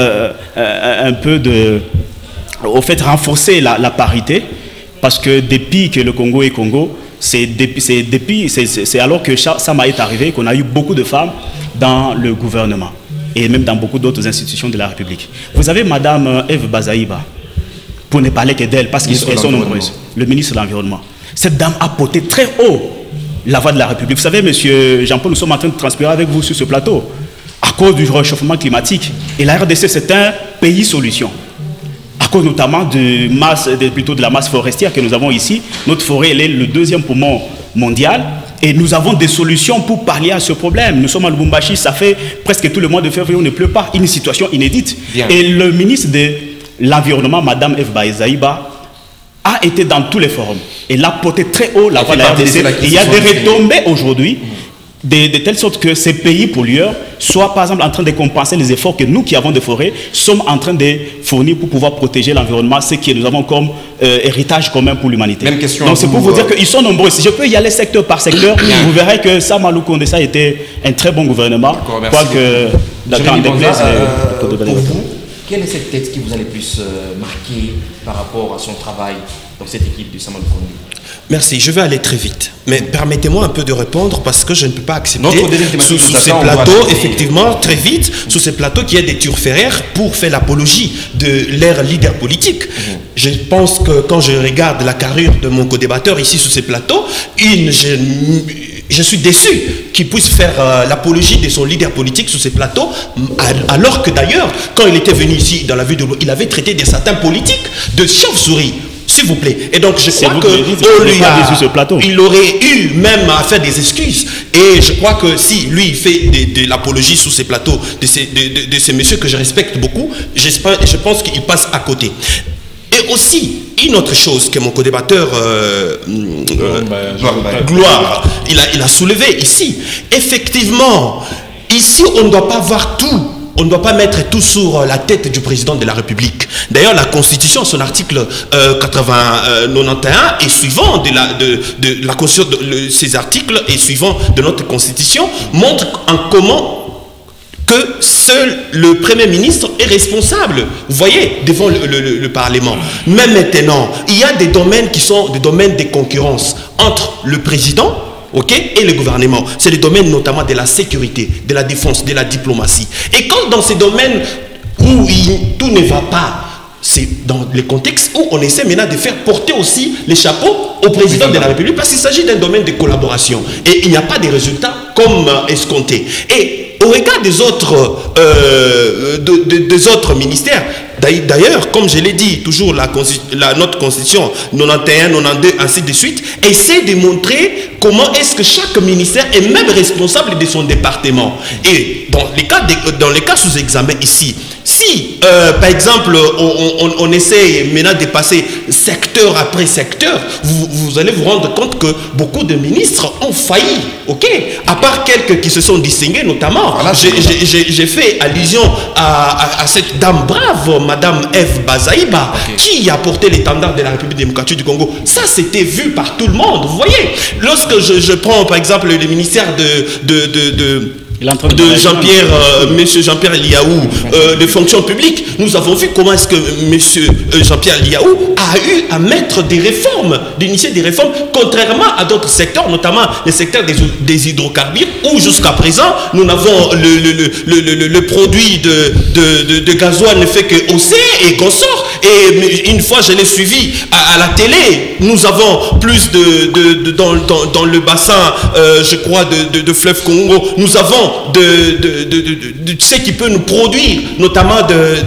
un peu au fait, renforcer la parité, parce que depuis que le Congo est Congo, c'est alors que Sama est arrivé qu'on a eu beaucoup de femmes dans le gouvernement, et même dans beaucoup d'autres institutions de la République. Vous avez Madame Eve Bazaïba, pour ne parler que d'elle, parce qu'elles sont nombreuses, le ministre de l'Environnement. Cette dame a porté très haut la voix de la République. Vous savez, monsieur Jean-Paul, nous sommes en train de transpirer avec vous sur ce plateau à cause du réchauffement climatique. Et la RDC, c'est un pays solution. À cause notamment de la masse forestière que nous avons ici. Notre forêt, elle est le 2e poumon mondial. Et nous avons des solutions pour pallier à ce problème. Nous sommes à Lubumbashi, ça fait presque tout le mois de février, on ne pleut pas. Une situation inédite. Bien. Et le ministre de l'Environnement, Madame Eve Bazaïba, a été dans tous les forums. Elle a porté très haut la voix de la RDC. Il y a des retombées aujourd'hui. de telle sorte que ces pays pollueurs soient par exemple en train de compenser les efforts que nous qui avons des forêts sommes en train de fournir pour pouvoir protéger l'environnement, ce que nous avons comme héritage commun pour l'humanité. Même question. Donc c'est pour vous dire qu'ils sont nombreux. Si je peux y aller secteur par secteur, vous verrez que Samalou Kondessa a été un très bon gouvernement. Quoique, d'accord, déplaise, pour vous, quel est cette tête qui vous a le plus marqué par rapport à son travail dans cette équipe du Samalou Kondé? Merci, je vais aller très vite. Mais permettez-moi un peu de répondre parce que je ne peux pas accepter sous ces plateaux, effectivement, très vite, sous ces plateaux qu'il y ait des turféraires pour faire l'apologie de leur leader politique. Je pense que quand je regarde la carrure de mon co-débatteur ici sous ces plateaux, je suis déçu qu'il puisse faire l'apologie de son leader politique sur ces plateaux, alors que d'ailleurs, quand il était venu ici dans la ville de l'eau, il avait traité de certains politiques de chauve-souris. S'il vous plaît. Et donc, je crois qu'il aurait eu même à faire des excuses. Et je crois que si lui il fait de l'apologie sous ces plateaux de ces messieurs que je respecte beaucoup, je pense qu'il passe à côté. Et aussi, une autre chose que mon co-débatteur Gloire, il a soulevé ici. Effectivement, ici, on ne doit pas voir tout. On ne doit pas mettre tout sur la tête du président de la République. D'ailleurs, la Constitution, son article 91 et suivant de la Constitution, ces articles et suivant de notre Constitution, montre en comment que seul le Premier ministre est responsable, vous voyez, devant le Parlement. Même maintenant, il y a des domaines qui sont des domaines de concurrence entre le président et le gouvernement. C'est le domaine notamment de la sécurité, de la défense, de la diplomatie. Et quand dans ces domaines où tout ne va pas, c'est dans le contexte où on essaie maintenant de faire porter aussi les chapeaux au président de la République parce qu'il s'agit d'un domaine de collaboration. Et il n'y a pas de résultats comme escompté. Et au regard des autres, des autres ministères, d'ailleurs, comme je l'ai dit, toujours notre constitution 91, 92, ainsi de suite, essaie de montrer comment est-ce que chaque ministère est même responsable de son département. Et dans les cas sous examen ici, si par exemple on essaie maintenant de passer secteur après secteur, vous allez vous rendre compte que beaucoup de ministres ont failli, à part quelques qui se sont distingués notamment. Voilà, j'ai fait allusion à cette dame brave, Madame Eve Bazaïba, qui a porté l'étendard de la République démocratique du Congo. Ça, c'était vu par tout le monde, vous voyez. Lorsque je prends par exemple le ministère de Jean-Pierre, monsieur Jean-Pierre Liaou, de fonction publique, nous avons vu comment est-ce que monsieur Jean-Pierre Liaou a eu à mettre des réformes, d'initier des réformes, contrairement à d'autres secteurs, notamment le secteur des hydrocarbures, où jusqu'à présent, nous n'avons le produit de gasoil ne fait que hausser et grossir. Et une fois, je l'ai suivi à la télé, nous avons plus dans le bassin, je crois, de fleuve Congo, nous avons de ce qui peut nous produire, notamment de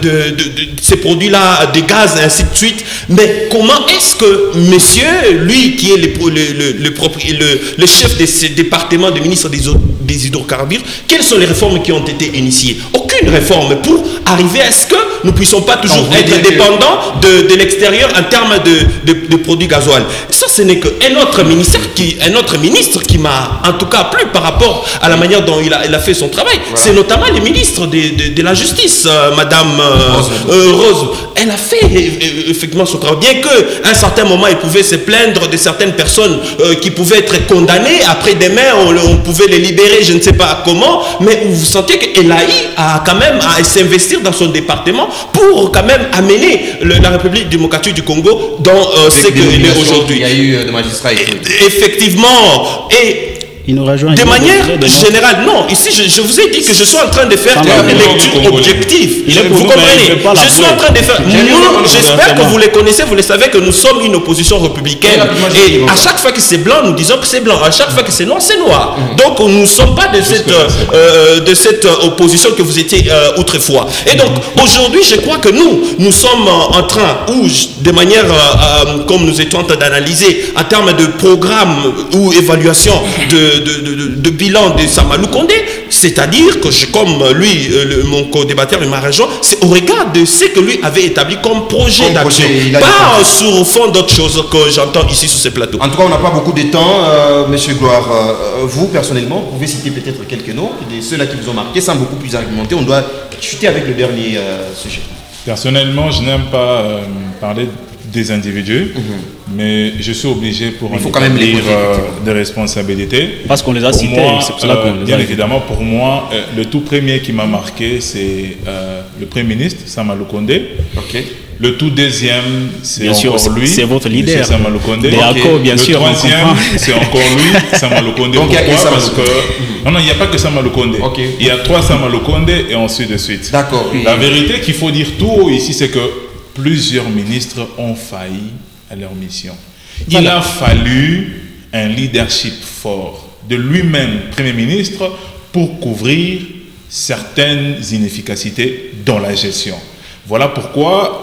ces produits-là, des gaz, et ainsi de suite. Mais comment est-ce que monsieur, lui qui est le chef de ce département de ministre des hydrocarbures, quelles sont les réformes qui ont été initiées? Aucune réforme pour arriver à ce que nous ne puissions pas toujours être dépendants de l'extérieur en termes de produits gasoil. Ça, ce n'est qu'un autre ministre qui m'a en tout cas plu par rapport à la manière dont il a fait son travail. Voilà. C'est notamment le ministre de la Justice, Madame Rose. Elle a fait effectivement son travail. Bien qu'à un certain moment, elle pouvait se plaindre de certaines personnes qui pouvaient être condamnées. Après demain, on pouvait les libérer, je ne sais pas comment. Mais vous sentez qu'elle a eu quand même à s'investir dans son département pour quand même amener la République démocratique du Congo dans ce qu'elle est aujourd'hui. Il y a eu de magistrats et tout. Effectivement. Et de manière générale, non. Ici, je vous ai dit que je suis en train de faire une lecture objective. Vous comprenez? Je suis en train de faire... J'espère que vous les connaissez, vous le savez que nous sommes une opposition républicaine. Et à chaque fois que c'est blanc, nous disons que c'est blanc. À chaque fois que c'est noir, c'est noir. Donc, nous ne sommes pas de cette opposition que vous étiez autrefois. Et donc, aujourd'hui, je crois que nous sommes en train, ou de manière, comme nous étions en train d'analyser, en termes de programme ou évaluation de de bilan de Samalou Condé, c'est-à-dire que comme lui, mon co-débatteur il m'a rejoint, c'est au regard de ce que lui avait établi comme projet d'action, pas sur au fond d'autres choses que j'entends ici sur ce plateau. En tout cas, on n'a pas beaucoup de temps, Monsieur Gloire. Vous, personnellement, vous pouvez citer peut-être quelques noms, ceux-là qui vous ont marqué, sans beaucoup plus argumenter. On doit chuter avec le dernier sujet. Personnellement, je n'aime pas parler des individus, mais je suis obligé pour en établir des responsabilités. Parce qu'on les a cités, c'est pour cela qu'on les a bien évidemment, pour moi, le tout premier qui m'a marqué, c'est le Premier ministre, Samalou Condé. Le tout deuxième, c'est encore lui. C'est votre leader. Samalou Condé. Bien sûr, le troisième, c'est encore lui, Samalou Condé. Donc, pourquoi? Parce que... Non, il n'y a pas que Samalou Condé. Il y a 3 Samalou Condé et ensuite de suite. D'accord. La vérité qu'il faut dire tout haut ici, c'est que plusieurs ministres ont failli à leur mission. Il a fallu un leadership fort de lui-même, Premier ministre, pour couvrir certaines inefficacités dans la gestion. Voilà pourquoi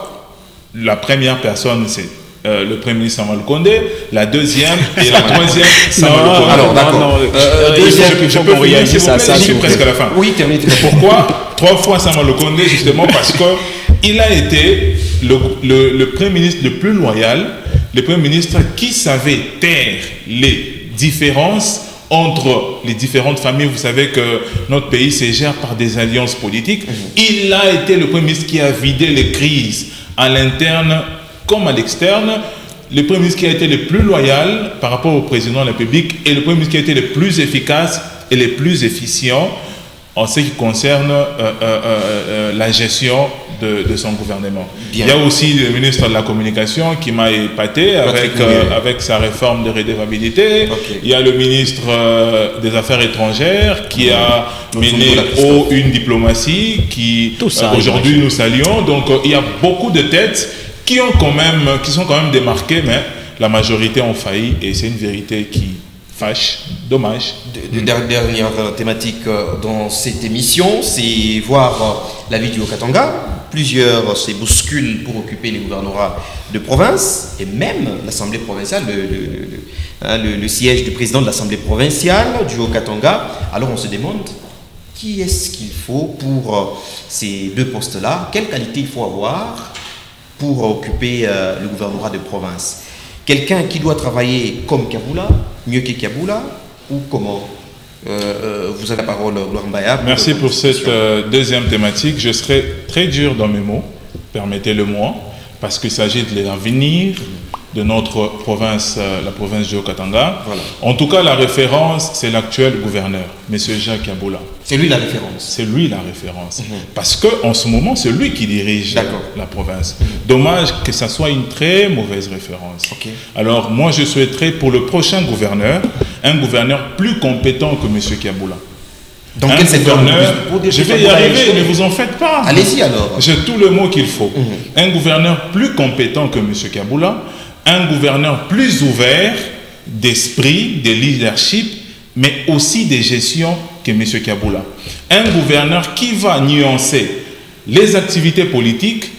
la première personne, c'est le Premier ministre Samalou Condé, la deuxième et la troisième, Samalou Condé. Alors, d'accord. Je peux finir, s'il vous plaît, je suis presque à la fin. Oui, terminé. Pourquoi 3 fois Samalou Condé? Justement parce qu'il a été le Premier ministre le plus loyal, le Premier ministre qui savait taire les différences entre les différentes familles. Vous savez que notre pays se gère par des alliances politiques. Il a été le Premier ministre qui a vidé les crises à l'interne comme à l'externe, le Premier ministre qui a été le plus loyal par rapport au président de la République et le Premier ministre qui a été le plus efficace et le plus efficient en ce qui concerne la gestion de son gouvernement. Bien. Il y a aussi le ministre de la Communication qui m'a épaté avec sa réforme de redevabilité. Il y a le ministre des Affaires étrangères qui a mené une diplomatie qui aujourd'hui nous saluons. Donc il y a beaucoup de têtes qui sont quand même démarquées, mais la majorité ont failli et c'est une vérité qui fâche, dommage. Dernière thématique dans cette émission, c'est voir la vie du Haut-Katanga. Plusieurs se bousculent pour occuper les gouvernorats de province et même l'Assemblée provinciale, le siège du président de l'Assemblée provinciale du Haut-Katanga. Alors on se demande qui est-ce qu'il faut pour ces 2 postes-là, quelle qualité il faut avoir pour occuper le gouvernorat de province. Quelqu'un qui doit travailler comme Kaboula, mieux que Kaboula, ou comment? Vous avez la parole, Gloire Mbaya. Merci pour cette deuxième thématique. Je serai très dur dans mes mots, permettez-le-moi, parce qu'il s'agit de l'avenir de notre province, la province du Haut-Katanga. Voilà. En tout cas, la référence, c'est l'actuel gouverneur, M. Jacques Kaboula. C'est lui la référence. C'est lui la référence. Parce qu'en ce moment, c'est lui qui dirige la province. Dommage que ça soit une très mauvaise référence. Alors, moi, je souhaiterais pour le prochain gouverneur, un gouverneur plus compétent que M. Kaboula. Dans quel secteur? Je vais y arriver, ne vous en faites pas. Allez-y alors. J'ai tout le mot qu'il faut. Un gouverneur plus compétent que M. Kaboula, un gouverneur plus ouvert d'esprit, de leadership, mais aussi de gestion que M. Kaboula. Un gouverneur qui va nuancer les activités politiques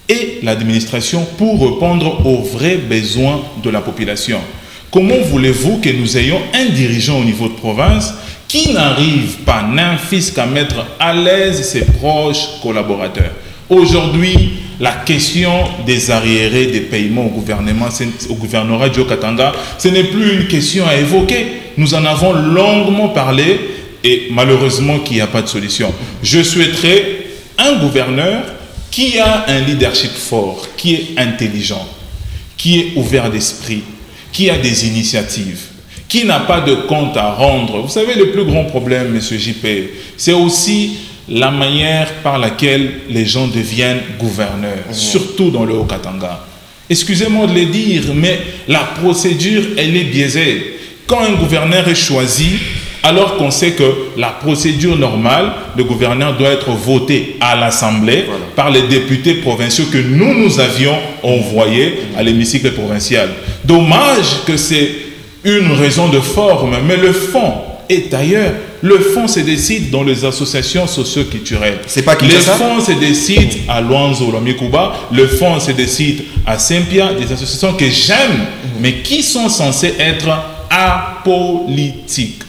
et l'administration pour répondre aux vrais besoins de la population. Comment voulez-vous que nous ayons un dirigeant au niveau de province qui n'arrive pas, n'infisque à mettre à l'aise ses proches collaborateurs? Aujourd'hui, la question des arriérés des paiements au gouvernorat du Haut-Katanga, ce n'est plus une question à évoquer. Nous en avons longuement parlé et malheureusement qu'il n'y a pas de solution. Je souhaiterais un gouverneur qui a un leadership fort, qui est intelligent, qui est ouvert d'esprit, qui a des initiatives, qui n'a pas de compte à rendre. Vous savez, le plus grand problème, M. JP, c'est aussi la manière par laquelle les gens deviennent gouverneurs, surtout dans le Haut-Katanga. Excusez-moi de le dire, mais la procédure, elle est biaisée. Quand un gouverneur est choisi, alors qu'on sait que la procédure normale, le gouverneur doit être voté à l'Assemblée par les députés provinciaux que nous avions envoyés à l'hémicycle provincial. Dommage que c'est une raison de forme, mais le fond est ailleurs. Le fonds se décide dans les associations socio-culturelles. Les fonds se décident à Luanzo, Lamikuba. Le fonds se décide à Saint-Pierre, des associations que j'aime, mais qui sont censées être apolitiques.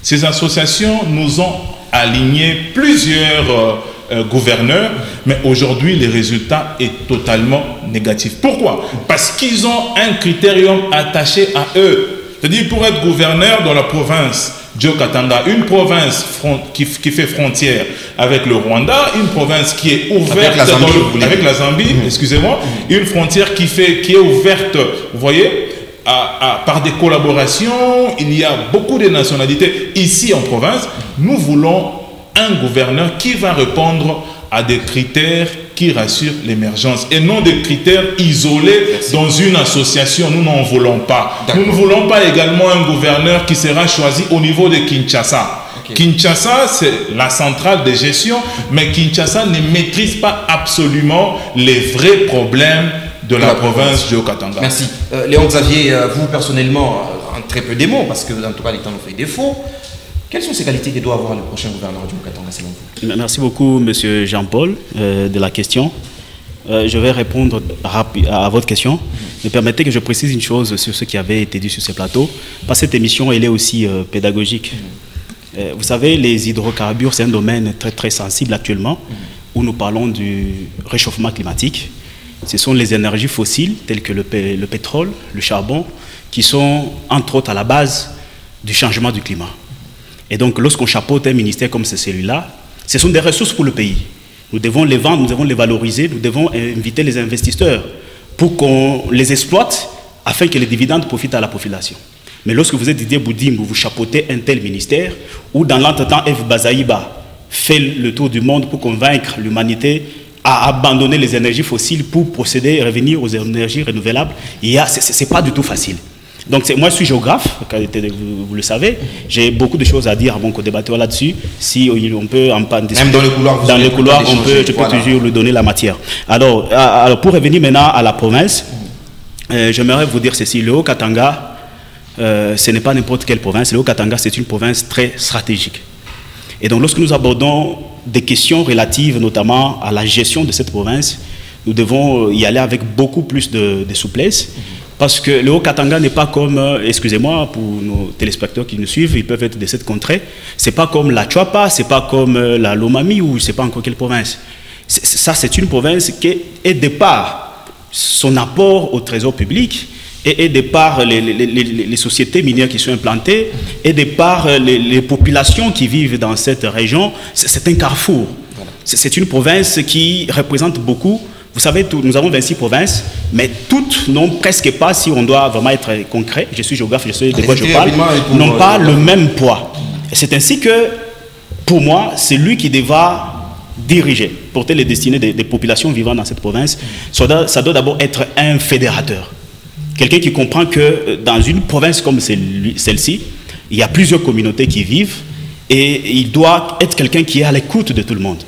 Ces associations nous ont aligné plusieurs gouverneurs, mais aujourd'hui le résultat est totalement négatif. Pourquoi? Parce qu'ils ont un critérium attaché à eux. C'est-à-dire pour être gouverneur dans la province Djo-Katanga, une province qui fait frontière avec le Rwanda, une province qui est ouverte avec la Zambie, excusez-moi, une frontière qui est ouverte, vous voyez, par des collaborations. Il y a beaucoup de nationalités ici en province. Nous voulons un gouverneur qui va répondre à des critères qui rassurent l'émergence et non des critères isolés dans une association. Nous n'en voulons pas. Nous ne voulons pas également un gouverneur qui sera choisi au niveau de Kinshasa. Kinshasa, c'est la centrale de gestion, mais Kinshasa ne maîtrise pas absolument les vrais problèmes de la province de Djo-Katanga. Merci. Léon Xavier, vous personnellement, en très peu des mots, parce que en tout cas, les temps nous fait défaut. Quelles sont ces qualités que doit avoir le prochain gouverneur du Djo-Katanga selon vous? Merci beaucoup, M. Jean-Paul, de la question. Je vais répondre à votre question. Mais permettez que je précise une chose sur ce qui avait été dit sur ces plateaux. Parce que cette émission, elle est aussi pédagogique. Vous savez, les hydrocarbures, c'est un domaine très, très sensible actuellement, où nous parlons du réchauffement climatique. Ce sont les énergies fossiles, telles que le pétrole, le charbon, qui sont, entre autres, à la base du changement du climat. Et donc, lorsqu'on chapeaute un ministère comme celui-là, ce sont des ressources pour le pays. Nous devons les vendre, nous devons les valoriser, nous devons inviter les investisseurs pour qu'on les exploite afin que les dividendes profitent à la population. Mais lorsque vous êtes Didier Boudim, vous chapeautez un tel ministère, ou dans l'entretemps, F. Bazaïba fait le tour du monde pour convaincre l'humanité à abandonner les énergies fossiles pour procéder et revenir aux énergies renouvelables, ce n'est pas du tout facile. Donc moi je suis géographe, vous le savez, j'ai beaucoup de choses à dire à mon co-débatteur là-dessus. Si on peut en discuter. Même dans le couloir, je peux toujours lui donner la matière. Alors pour revenir maintenant à la province, j'aimerais vous dire ceci. Le Haut-Katanga, ce n'est pas n'importe quelle province. Le Haut-Katanga, c'est une province très stratégique. Et donc lorsque nous abordons des questions relatives notamment à la gestion de cette province, nous devons y aller avec beaucoup plus de souplesse. Parce que le Haut-Katanga n'est pas comme, excusez-moi pour nos téléspectateurs qui nous suivent, ils peuvent être de cette contrée, c'est pas comme la Chuapa, c'est pas comme la Lomami ou je sais pas encore quelle province. Ça, c'est une province qui est de par son apport au trésor public et de par les sociétés minières qui sont implantées et de par les populations qui vivent dans cette région, c'est un carrefour. Voilà. C'est une province qui représente beaucoup. Vous savez, nous avons 26 provinces, mais toutes n'ont presque pas, si on doit vraiment être concret, je suis géographe, je sais de quoi je parle, n'ont pas le même poids. C'est ainsi que, pour moi, c'est lui qui devra diriger, porter les destinées des populations vivant dans cette province. Ça doit d'abord être un fédérateur. Quelqu'un qui comprend que dans une province comme celle-ci, il y a plusieurs communautés qui vivent et il doit être quelqu'un qui est à l'écoute de tout le monde.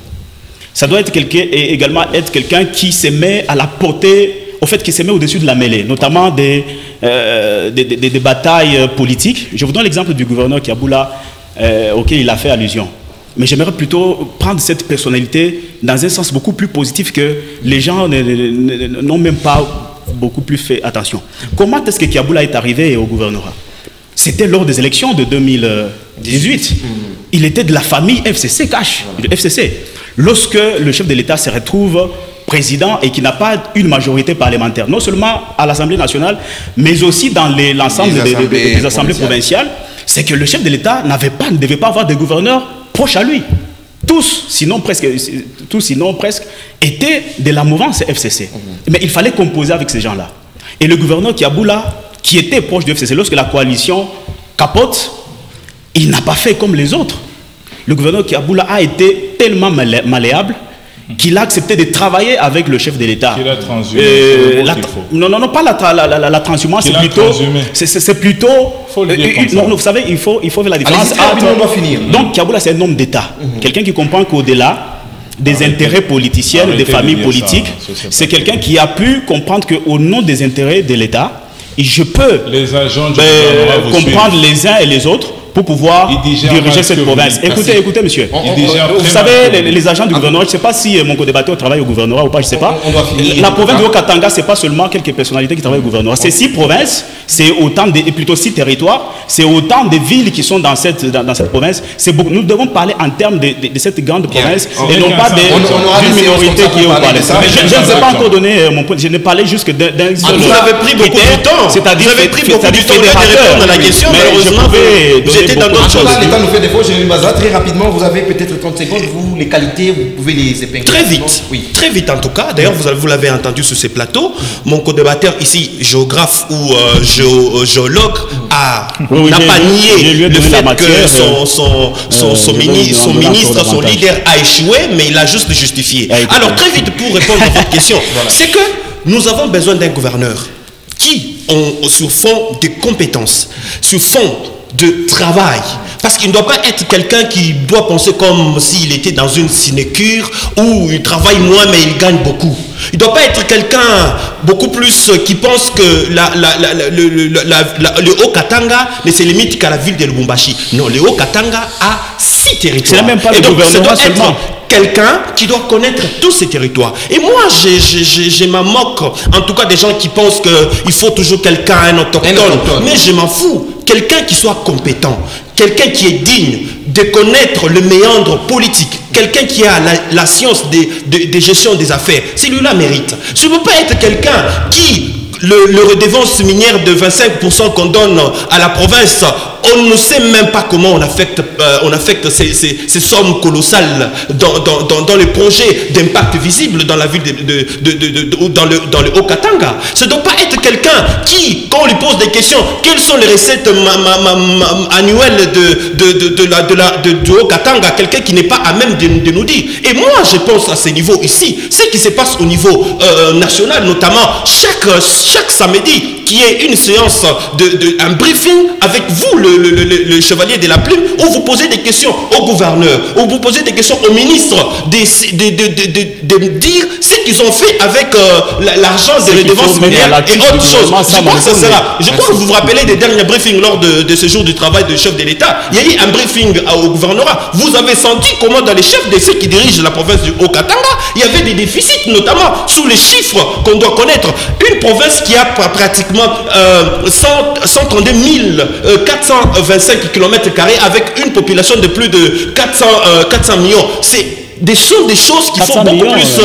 Ça doit être également être quelqu'un qui se met à la portée, au fait, qui se met au-dessus de la mêlée, notamment des batailles politiques. Je vous donne l'exemple du gouverneur Kiaboula, auquel il a fait allusion. Mais j'aimerais plutôt prendre cette personnalité dans un sens beaucoup plus positif que les gens n'ont même pas beaucoup plus fait attention. Comment est-ce que Kiaboula est arrivé au gouvernorat? C'était lors des élections de 2018. Il était de la famille FCC Cash, FCC. Lorsque le chef de l'État se retrouve président et qui n'a pas une majorité parlementaire, non seulement à l'Assemblée nationale, mais aussi dans l'ensemble des assemblées provinciales, c'est que le chef de l'État ne devait pas avoir de gouverneurs proches à lui. Tous, sinon presque, étaient de la mouvance FCC. Mais il fallait composer avec ces gens-là. Et le gouverneur Kiaboula, qui était proche du FCC, lorsque la coalition capote, il n'a pas fait comme les autres. Le gouverneur Kiaboula a été tellement malléable qu'il a accepté de travailler avec le chef de l'État. Qu'il a transhumé. Non, pas la transhumance, c'est plutôt... non, vous savez, il faut faire la différence. Donc Kiaboula, c'est un homme d'État. Quelqu'un qui comprend qu'au-delà des intérêts politiciens, des familles politiques, c'est quelqu'un qui a pu comprendre qu'au nom des intérêts de l'État, je peux comprendre les uns et les autres pour pouvoir diriger cette province. Écoutez, monsieur. Vous savez, les agents du gouvernement, je ne sais pas si mon co-débatteur travaille au gouvernement ou pas, je ne sais pas. La province du Haut-Katanga, ce n'est pas seulement quelques personnalités qui travaillent au gouvernement. C'est 6 provinces, c'est autant de, et plutôt 6 territoires, c'est autant de villes qui sont dans cette province. Nous devons parler en termes de cette grande province et non pas d'une minorité qui est au Parlement. Je ne sais pas encore donner mon point. Je ne parlais juste que d'un seul. Vous avez pris beaucoup de temps. C'est-à-dire vous avez pris beaucoup de temps de répondre à la question. Malheureusement, vous étiez dans d'autres choses. L'État nous fait des fautes, Jérémy Baza. Très rapidement, vous avez peut-être 30 secondes. Vous, les qualités, vous pouvez les épingler. Très vite. Oui. Très vite en tout cas. D'ailleurs, vous l'avez entendu sur ces plateaux. Mon co-débatteur ici, géographe ou géologue, n'a pas nié le fait que son ministre, son leader a échoué, mais il a juste justifié. Alors, très vite, pour répondre à votre question, c'est que nous avons besoin d'un gouverneur qui, sur fond de compétences, sur fond de travail, parce qu'il ne doit pas être quelqu'un qui doit penser comme s'il était dans une sinécure où il travaille moins mais il gagne beaucoup. Il ne doit pas être quelqu'un beaucoup plus qui pense que le Haut-Katanga ne se limite qu'à la ville de Lubumbashi. Non, le Haut-Katanga a 6 territoires. C'est même pas le gouvernement seulement. Quelqu'un qui doit connaître tous ces territoires. Et moi, je m'en moque, en tout cas des gens qui pensent qu'il faut toujours quelqu'un, un autochtone. Mais je m'en fous. Quelqu'un qui soit compétent, quelqu'un qui est digne de connaître le méandre politique, quelqu'un qui a la science de gestion des affaires, celui-là mérite. Je ne veux pas être quelqu'un qui, le redevance minière de 25% qu'on donne à la province, on ne sait même pas comment on affecte ces sommes colossales dans les projets d'impact visible dans la ville dans le Haut-Katanga. Ça ne doit pas être quelqu'un qui, quand on lui pose des questions, quelles sont les recettes annuelles du Haut-Katanga, quelqu'un qui n'est pas à même de nous dire. Et moi, je pense à ce niveau ici, ce qui se passe au niveau national, notamment chaque samedi, qui est une séance, un briefing avec vous, le chevalier de la plume, où vous posez des questions au gouverneur, où vous posez des questions au ministre, de dire ce qu'ils ont fait avec l'argent des redevances minières et autres choses. Je crois que vous vous rappelez des derniers briefings lors de ce jour du travail du chef de l'État. Il y a eu un briefing au gouvernorat. Vous avez senti comment dans les chefs de ceux qui dirigent la province du Haut-Katanga, il y avait des déficits, notamment sous les chiffres qu'on doit connaître. Une province qui a pratiquement 132 425 km² avec une population de plus de 400 millions. Des choses qu'il faut beaucoup plus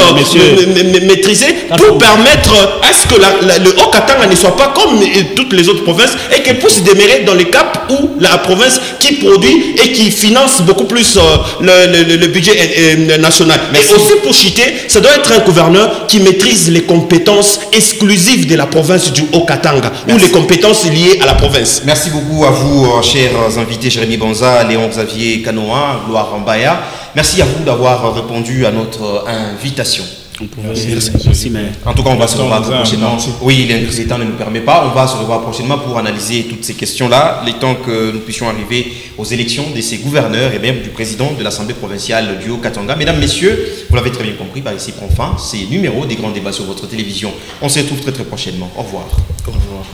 maîtriser pour permettre à ce que le Haut-Katanga ne soit pas comme toutes les autres provinces et qu'elle puisse demeurer dans le cap où la province qui produit et qui finance beaucoup plus le budget national. Mais aussi pour chiter, ça doit être un gouverneur qui maîtrise les compétences exclusives de la province du Haut-Katanga ou les compétences liées à la province. Merci beaucoup à vous, chers invités, Jérémy Banza, Léon Xavier Kanoa, Gloire Mbaya. Merci à vous d'avoir répondu à notre invitation. Merci, mais... En tout cas, on va se revoir prochainement. Oui, le temps ne nous permet pas. On va se revoir prochainement pour analyser toutes ces questions-là, les temps que nous puissions arriver aux élections de ces gouverneurs et même du président de l'Assemblée provinciale du Haut-Katanga. Mesdames, Messieurs, vous l'avez très bien compris, par ici prend fin ces numéros des grands débats sur votre télévision. On se retrouve très très prochainement. Au revoir. Au revoir.